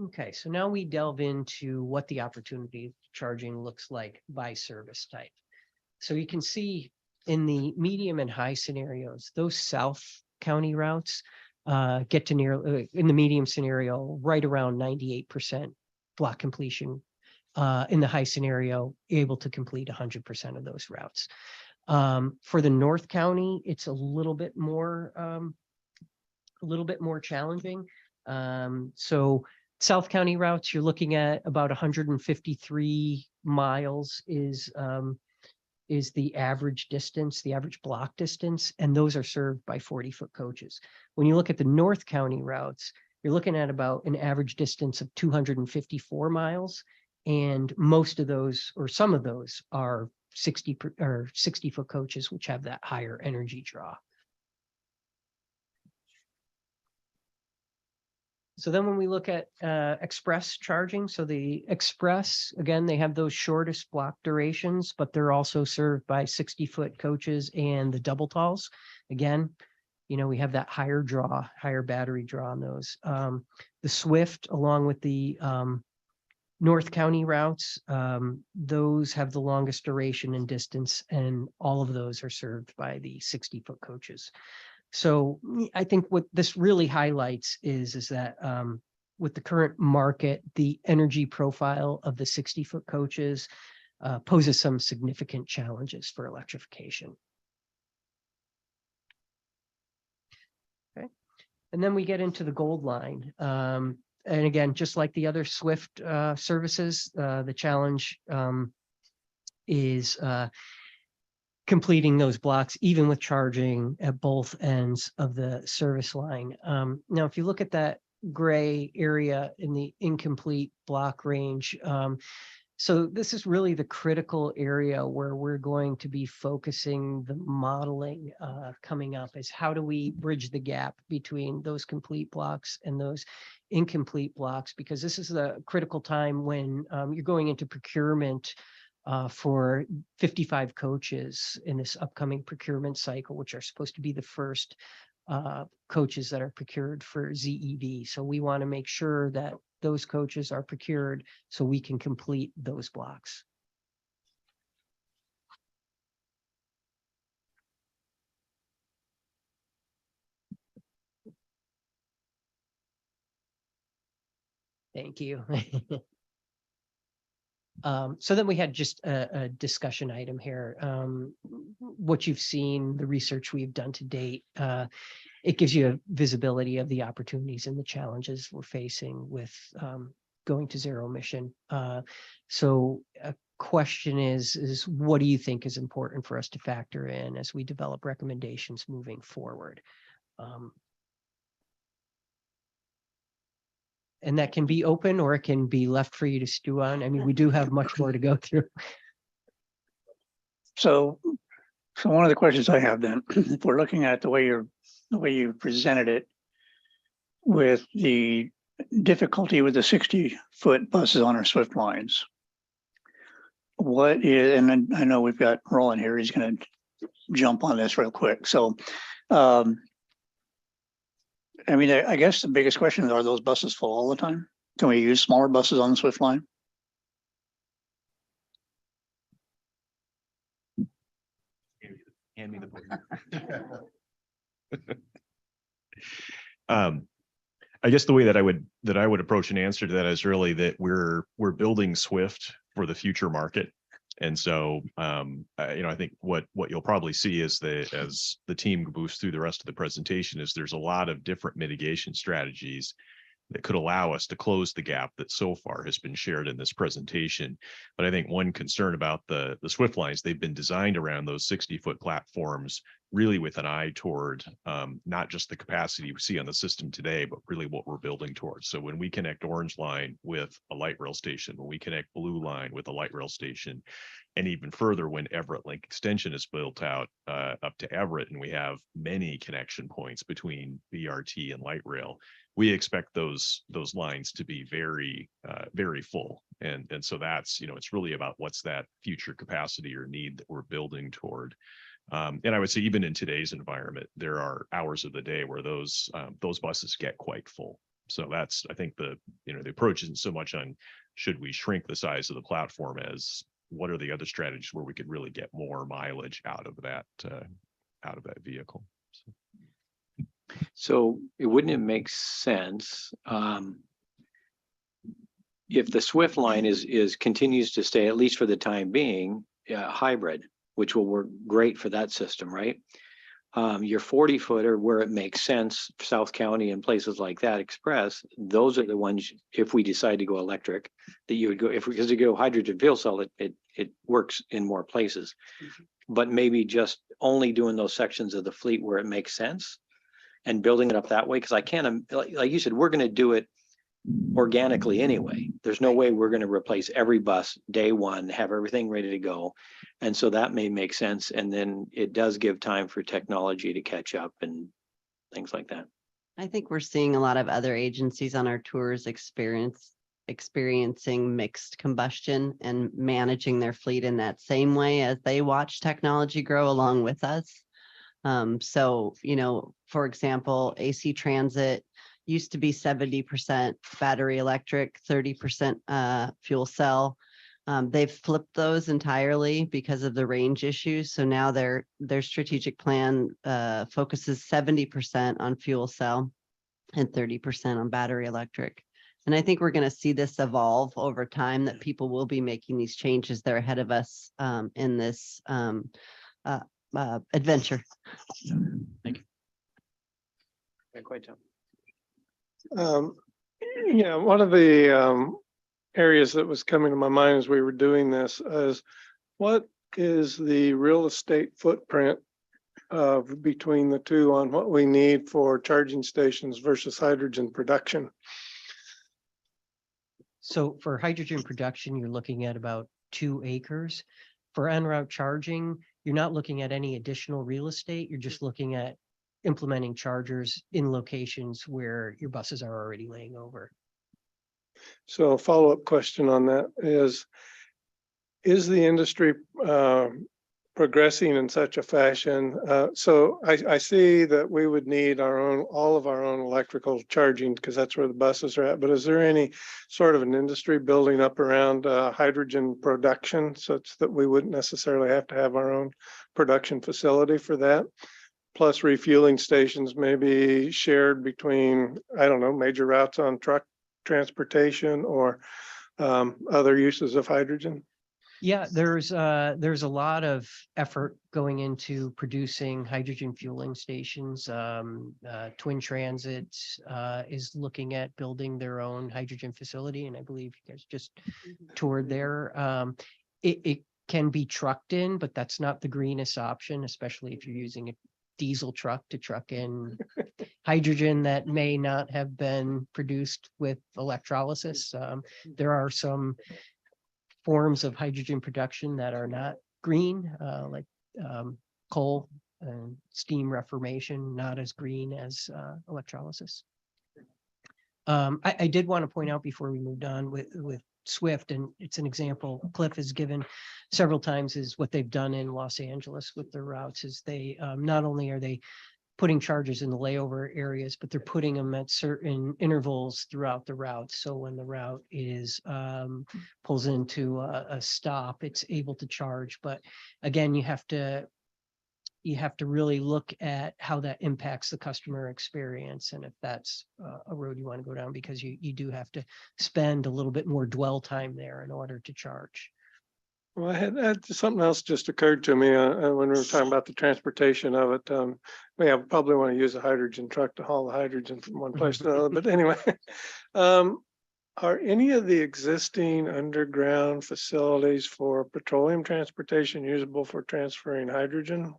Okay, so now we delve into what the opportunity charging looks like by service type. So you can see in the medium and high scenarios, those South County routes get to near, in the medium scenario, right around 98% block completion. In the high scenario, able to complete 100% of those routes. For the North County, it's a little bit more challenging. So South County routes, you're looking at about 153 miles is the average distance, the average block distance, and those are served by 40-foot coaches. When you look at the North County routes, you're looking at about an average distance of 254 miles, and most of those, or some of those, are 60-foot coaches, which have that higher energy draw. So then when we look at express charging, so the express, again, they have those shortest block durations, but they're also served by 60-foot coaches and the double talls. Again, you know, we have that higher draw, higher battery draw on those. The Swift, along with the North County routes, those have the longest duration and distance, and all of those are served by the 60-foot coaches. So I think what this really highlights is that with the current market, the energy profile of the 60-foot coaches poses some significant challenges for electrification. Okay, and then we get into the Gold Line. And again, just like the other Swift services, the challenge is completing those blocks, even with charging at both ends of the service line. Now, if you look at that gray area in the incomplete block range, so this is really the critical area where we're going to be focusing the modeling coming up, is how do we bridge the gap between those complete blocks and those incomplete blocks, because this is the critical time when you're going into procurement for 55 coaches in this upcoming procurement cycle, which are supposed to be the first coaches that are procured for ZEV. So we want to make sure that those coaches are procured so we can complete those blocks. Thank you. So then we had just a discussion item here. What you've seen, the research we've done to date, it gives you a visibility of the opportunities and the challenges we're facing with going to zero emission. So a question is what do you think is important for us to factor in as we develop recommendations moving forward? And that can be open or it can be left for you to stew on. I mean, we do have much more to go through. So one of the questions I have then, if we're looking at the way you presented it with the difficulty with the 60-foot buses on our Swift lines, what is, and then I know we've got Roland here, he's going to jump on this real quick. So, I mean, I guess the biggest question is, are those buses full all the time? Can we use smaller buses on the Swift line? Hand me the board. I guess the way that I would approach an answer to that is really that we're building Swift for the future market. And so, I think what you'll probably see is that as the team moves through the rest of the presentation is there's a lot of different mitigation strategies that could allow us to close the gap that so far has been shared in this presentation. But I think one concern about the Swift lines, they've been designed around those 60-foot platforms, really with an eye toward not just the capacity we see on the system today, but really what we're building towards. So when we connect Orange Line with a light rail station, when we connect Blue Line with a light rail station, and even further when Everett Link Extension is built out up to Everett, and we have many connection points between BRT and light rail, we expect those lines to be very, very full. And so that's, it's really about what's that future capacity or need that we're building toward. And I would say even in today's environment, there are hours of the day where those buses get quite full. So that's, I think the approach isn't so much on should we shrink the size of the platform as what are the other strategies where we could really get more mileage out of that vehicle. So wouldn't it make sense if the Swift line continues to stay, at least for the time being, hybrid, which will work great for that system, right? Your 40-footer, where it makes sense, South County and places like that, Express, those are the ones, if we decide to go electric, that you would go, because you go hydrogen fuel cell, it works in more places. But maybe just only doing those sections of the fleet where it makes sense and building it up that way, because I can't, like you said, we're going to do it organically anyway. There's no way we're going to replace every bus day one, have everything ready to go. And so that may make sense. And then it does give time for technology to catch up and things like that. I think we're seeing a lot of other agencies on our tours experiencing mixed combustion and managing their fleet in that same way as they watch technology grow along with us. So, you know, for example, AC Transit used to be 70% battery electric, 30% fuel cell. They've flipped those entirely because of the range issues. So now their strategic plan focuses 70% on fuel cell and 30% on battery electric. And I think we're going to see this evolve over time, that people will be making these changes. They're ahead of us in this adventure. Thank you. Quite Yeah, one of the areas that was coming to my mind as we were doing this is, what is the real estate footprint of between the two on what we need for charging stations versus hydrogen production? So for hydrogen production, you're looking at about 2 acres. For en route charging, you're not looking at any additional real estate. You're just looking at implementing chargers in locations where your buses are already laying over. So a follow-up question on that is the industry progressing in such a fashion? So I see that we would need all of our own electrical charging because that's where the buses are at. But is there any sort of an industry building up around hydrogen production such that we wouldn't necessarily have to have our own production facility for that? Plus refueling stations may be shared between, I don't know, major routes on truck transportation or other uses of hydrogen? Yeah, there's a lot of effort going into producing hydrogen fueling stations. Twin Transit is looking at building their own hydrogen facility, and I believe you guys just toured there. It can be trucked in, but that's not the greenest option, especially if you're using a diesel truck to truck in hydrogen that may not have been produced with electrolysis. There are some forms of hydrogen production that are not green, like coal and steam reformation, not as green as electrolysis. I did want to point out before we moved on with Swift, and it's an example Cliff has given several times, is what they've done in Los Angeles with their routes is they not only are they putting chargers in the layover areas, but they're putting them at certain intervals throughout the route. So when the route is pulls into a stop, it's able to charge. But again, you have to really look at how that impacts the customer experience, and if that's a road you want to go down, because you do have to spend a little bit more dwell time there in order to charge. Well, I had something else just occurred to me when we were talking about the transportation of it. We probably want to use a hydrogen truck to haul the hydrogen from one place to another. But anyway, are any of the existing underground facilities for petroleum transportation usable for transferring hydrogen?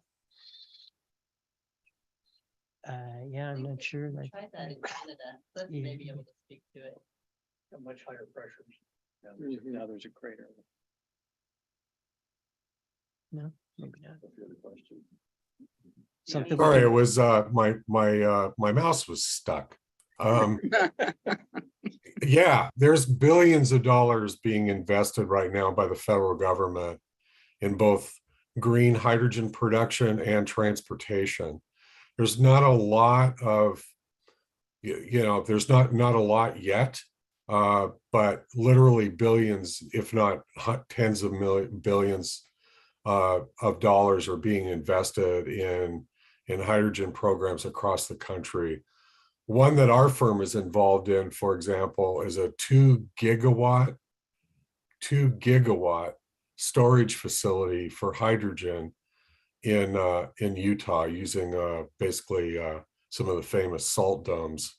Yeah, I'm not sure. Like, Tried that in Canada. Cliff may be able to speak to it. much higher pressure. Now there's a crater. no, maybe not. Sorry, it was my mouse was stuck. Yeah, there's billions of dollars being invested right now by the federal government in both green hydrogen production and transportation. There's not a lot of, there's not a lot yet, but literally billions, if not tens of billions of dollars are being invested in hydrogen programs across the country. One that our firm is involved in, for example, is a 2 gigawatt storage facility for hydrogen in Utah, using basically some of the famous salt domes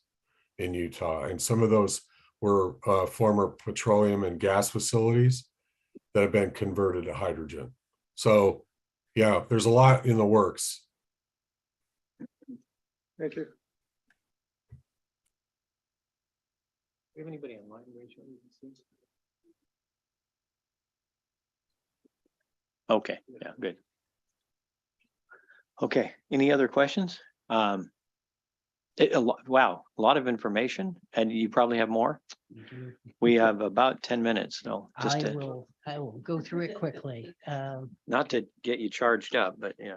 in Utah. And some of those were former petroleum and gas facilities that have been converted to hydrogen. So yeah, there's a lot in the works. Thank you. Do you have anybody online, Rachel? Okay, yeah, good. Okay, any other questions? Wow, a lot of information, and you probably have more. We have about 10 minutes, though, just I to, will go through it quickly. not to get you charged up, but yeah.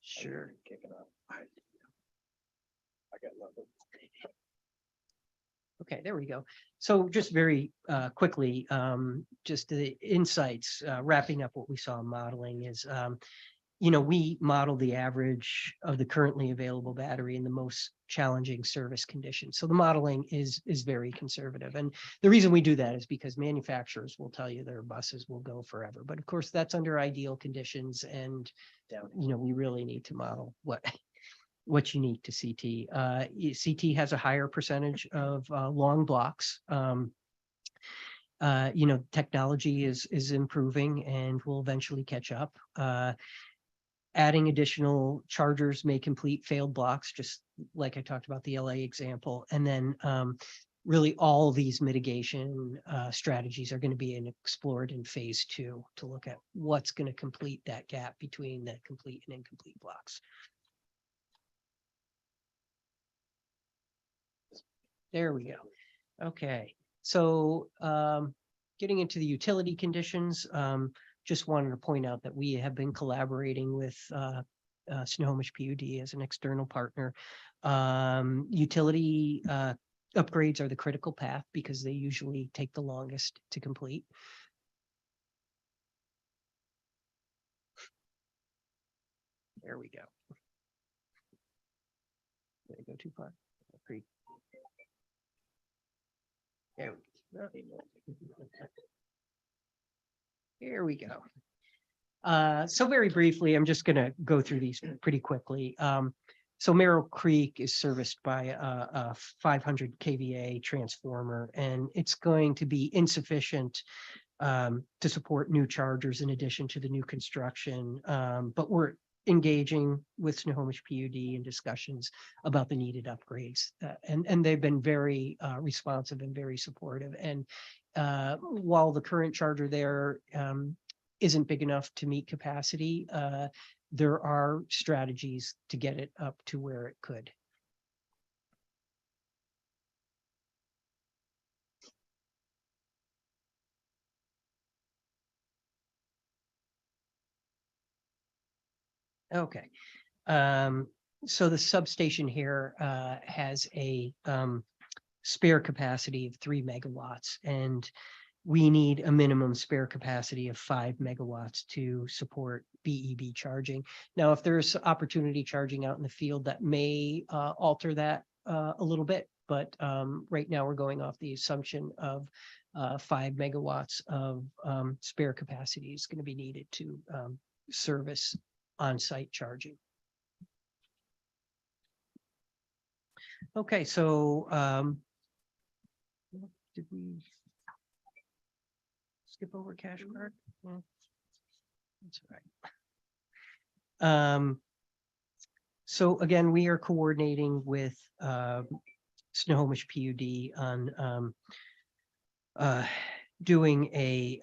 Sure. Okay, there we go. So just very quickly, just the insights, wrapping up what we saw in modeling is, we model the average of the currently available battery in the most challenging service conditions. So the modeling is very conservative. And the reason we do that is because manufacturers will tell you their buses will go forever. But of course, that's under ideal conditions. And, we really need to model what's unique to CT. CT has a higher percentage of long blocks. Technology is improving and will eventually catch up. Adding additional chargers may complete failed blocks, just like I talked about the LA example. And then really all these mitigation strategies are going to be explored in phase 2 to look at what's going to complete that gap between the complete and incomplete blocks. There we go. Okay, so getting into the utility conditions, just wanted to point out that we have been collaborating with Snohomish PUD as an external partner. Utility upgrades are the critical path because they usually take the longest to complete. There we go. Did I go too far? There we go. Here we go. So very briefly, I'm just going to go through these pretty quickly. So Merrill Creek is serviced by a 500 kVA transformer, and it's going to be insufficient to support new chargers in addition to the new construction. But we're engaging with Snohomish PUD in discussions about the needed upgrades. And they've been very responsive and very supportive. And while the current charger there isn't big enough to meet capacity, there are strategies to get it up to where it could. Okay. So the substation here has a spare capacity of 3 megawatts, and we need a minimum spare capacity of 5 megawatts to support BEB charging. Now, if there's opportunity charging out in the field, that may alter that a little bit, but right now we're going off the assumption of 5 megawatts of spare capacity is going to be needed to service on-site charging. Okay, so did we skip over cash card? Well, that's all right. So again, we are coordinating with Snohomish PUD on doing a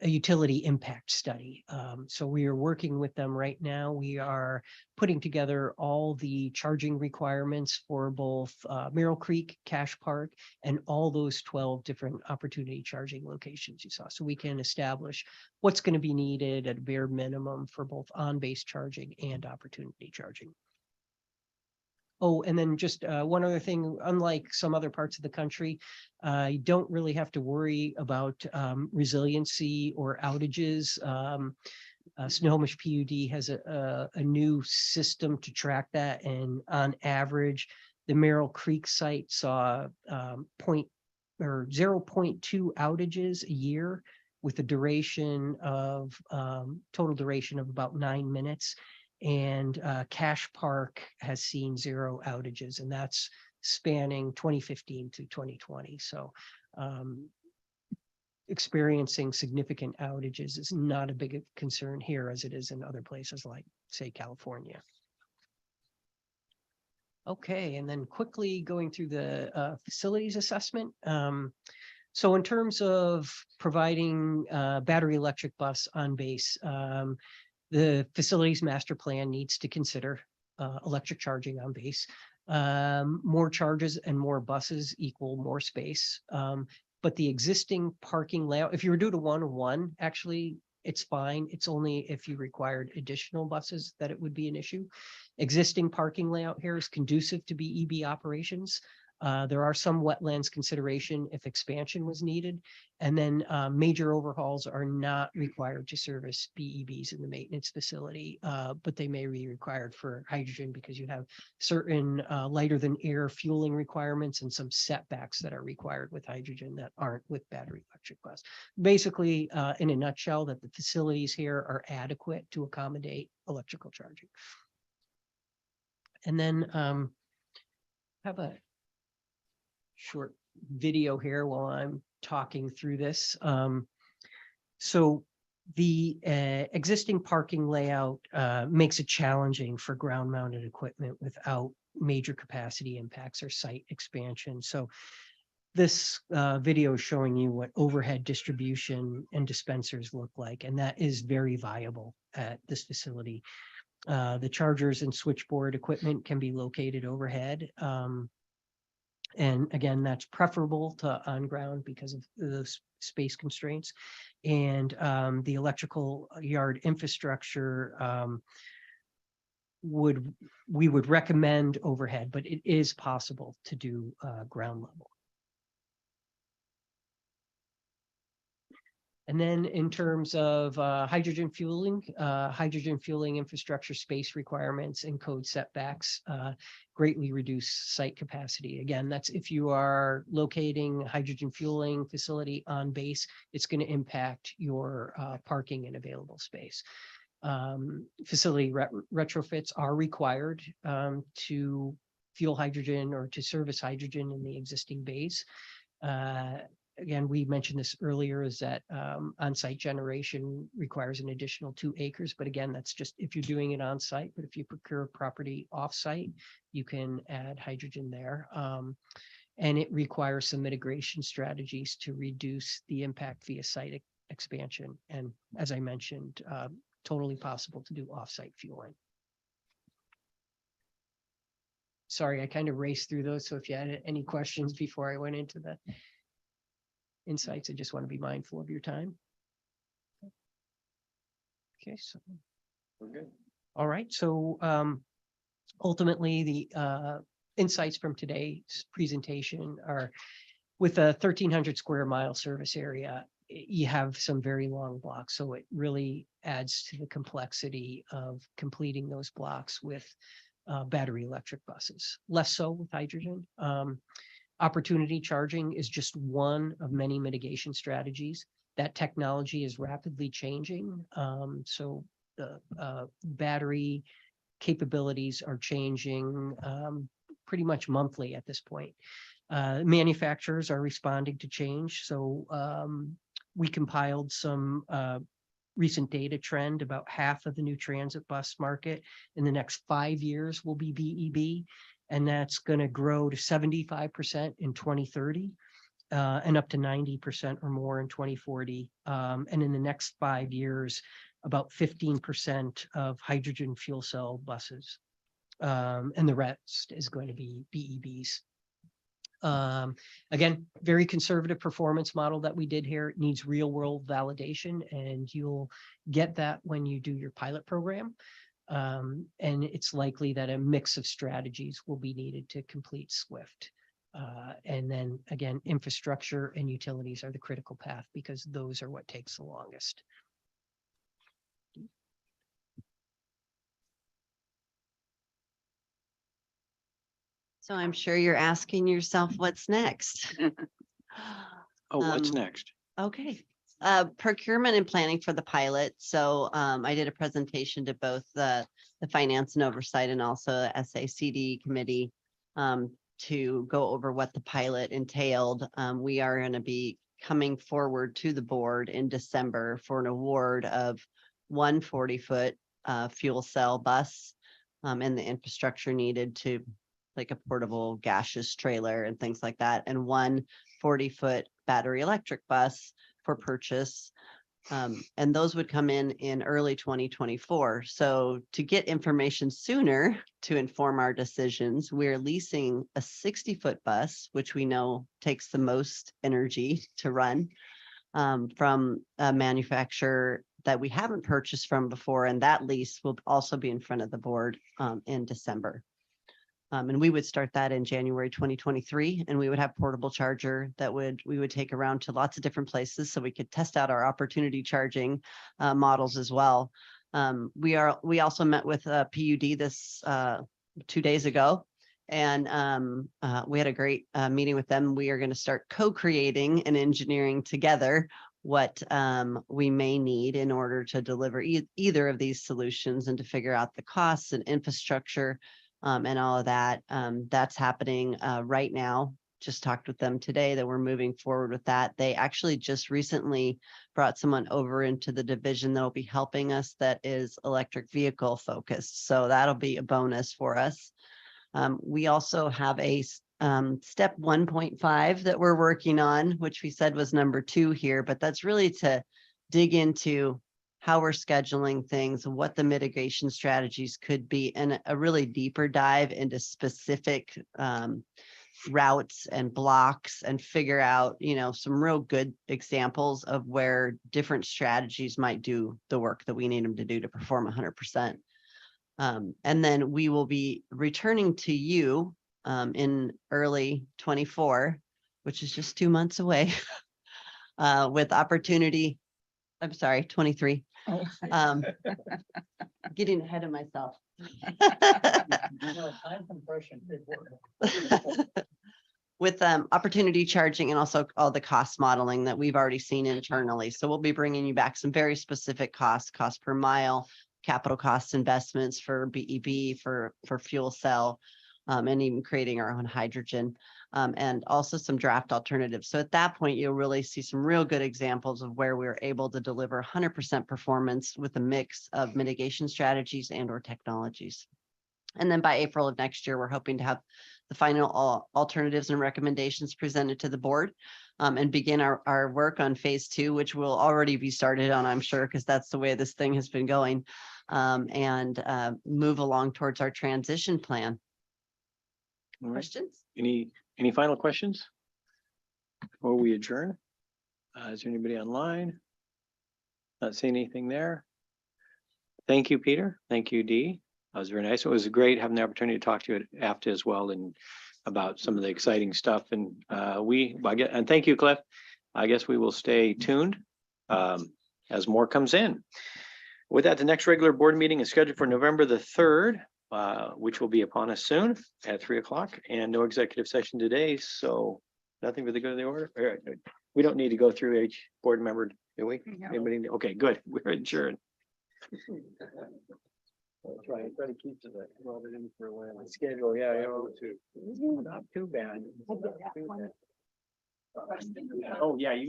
utility impact study. So we are working with them right now. We are putting together all the charging requirements for both Merrill Creek, Cache Park, and all those 12 different opportunity charging locations you saw. So we can establish what's going to be needed at a bare minimum for both on-base charging and opportunity charging. Oh, and then just one other thing, unlike some other parts of the country, you don't really have to worry about resiliency or outages. Snohomish PUD has a new system to track that, and on average, the Merrill Creek site saw 0.2 outages a year with a duration of total duration of about 9 minutes. And Cache Park has seen 0 outages, and that's spanning 2015 to 2020. So experiencing significant outages is not a big concern here as it is in other places like, say, California. Okay, and then quickly going through the facilities assessment. So in terms of providing battery electric bus on base, the facilities master plan needs to consider electric charging on base. More charges and more buses equal more space. But the existing parking layout, if you were to do it 1-to-1, actually, it's fine. It's only if you required additional buses that it would be an issue. Existing parking layout here is conducive to BEB operations. There are some wetlands consideration if expansion was needed. And then major overhauls are not required to service BEBs in the maintenance facility, but they may be required for hydrogen because you have certain lighter than air fueling requirements and some setbacks that are required with hydrogen that aren't with battery electric bus. Basically, in a nutshell, that the facilities here are adequate to accommodate electrical charging. And then have a short video here while I'm talking through this. So the existing parking layout makes it challenging for ground mounted equipment without major capacity impacts or site expansion. So this video is showing you what overhead distribution and dispensers look like, and that is very viable at this facility. The chargers and switchboard equipment can be located overhead. And again, that's preferable to on ground because of the space constraints. And the electrical yard infrastructure we would recommend overhead, but it is possible to do ground level. And then in terms of hydrogen fueling infrastructure space requirements and code setbacks greatly reduce site capacity. Again, that's if you are locating hydrogen fueling facility on base, it's going to impact your parking and available space. Facility retrofits are required to fuel hydrogen or to service hydrogen in the existing base. Again, we mentioned this earlier, is that on-site generation requires an additional 2 acres. But again, that's just if you're doing it on site. But if you procure property off-site, you can add hydrogen there. And it requires some mitigation strategies to reduce the impact via site expansion. And as I mentioned, totally possible to do off-site fueling. Sorry, I kind of raced through those. So if you had any questions before I went into the insights, I just want to be mindful of your time. Okay, so We're good. all right. So ultimately, the insights from today's presentation are with a 1,300 square mile service area, you have some very long blocks. So it really adds to the complexity of completing those blocks with battery electric buses, less so with hydrogen. Opportunity charging is just one of many mitigation strategies. That technology is rapidly changing. So the battery capabilities are changing pretty much monthly at this point. Manufacturers are responding to change. So we compiled some recent data trend. About half of the new transit bus market in the next 5 years will be BEB. And that's going to grow to 75% in 2030 and up to 90% or more in 2040. And in the next 5 years, about 15% of hydrogen fuel cell buses. And the rest is going to be BEBs. Again, very conservative performance model that we did here. It needs real world validation, and you'll get that when you do your pilot program. And it's likely that a mix of strategies will be needed to complete SWIFT. And then again, infrastructure and utilities are the critical path because those are what takes the longest. So I'm sure you're asking yourself, what's next? Oh, what's next? Okay. Procurement and planning for the pilot. So I did a presentation to both the finance and oversight and also SACD committee to go over what the pilot entailed. We are going to be coming forward to the board in December for an award of 1 40-foot fuel cell bus and the infrastructure needed to like a portable gaseous trailer and things like that, and one 40-foot battery electric bus for purchase. And those would come in early 2024. So to get information sooner to inform our decisions, we're leasing a 60-foot bus, which we know takes the most energy to run, from a manufacturer that we haven't purchased from before. And that lease will also be in front of the board in December. And we would start that in January 2023, and we would have portable charger that we would take around to lots of different places so we could test out our opportunity charging models as well. We also met with PUD this 2 days ago, and we had a great meeting with them. We are going to start co-creating and engineering together what we may need in order to deliver either of these solutions and to figure out the costs and infrastructure and all of that. That's happening right now. Just talked with them today that we're moving forward with that. They actually just recently brought someone over into the division that will be helping us that is electric vehicle focused. So that'll be a bonus for us. We also have a step 1.5 that we're working on, which we said was number 2 here, but that's really to dig into how we're scheduling things, what the mitigation strategies could be, and a really deeper dive into specific routes and blocks, and figure out, some real good examples of where different strategies might do the work that we need them to do to perform 100%. And then we will be returning to you in early 24, which is just 2 months away, with opportunity. I'm sorry, 23. Getting ahead of myself. With opportunity charging and also all the cost modeling that we've already seen internally. So we'll be bringing you back some very specific cost per mile, capital cost investments for BEV, for fuel cell, and even creating our own hydrogen, and also some draft alternatives. So at that point, you'll really see some real good examples of where we're able to deliver 100% performance with a mix of mitigation strategies and or technologies. And then by April of next year, we're hoping to have the final alternatives and recommendations presented to the board, and begin our work on phase 2, which will already be started on, I'm sure, because that's the way this thing has been going, and move along towards our transition plan. All right. Questions? Any final questions before we adjourn? Is there anybody online? Not seeing anything there. Thank you, Peter. Thank you, Dee. That was very nice. It was great having the opportunity to talk to you at AFTA as well, and about some of the exciting stuff. And and thank you, Cliff. I guess we will stay tuned as more comes in. With that, the next regular board meeting is scheduled for November the 3rd, which will be upon us soon at 3 o'clock, and no executive session today. So nothing for the good of the order. All right, good. We don't need to go through each board member, do we? No. Anybody? Okay, good. We're adjourned. Try to keep to that. Schedule, yeah, not too bad. Oh, yeah, you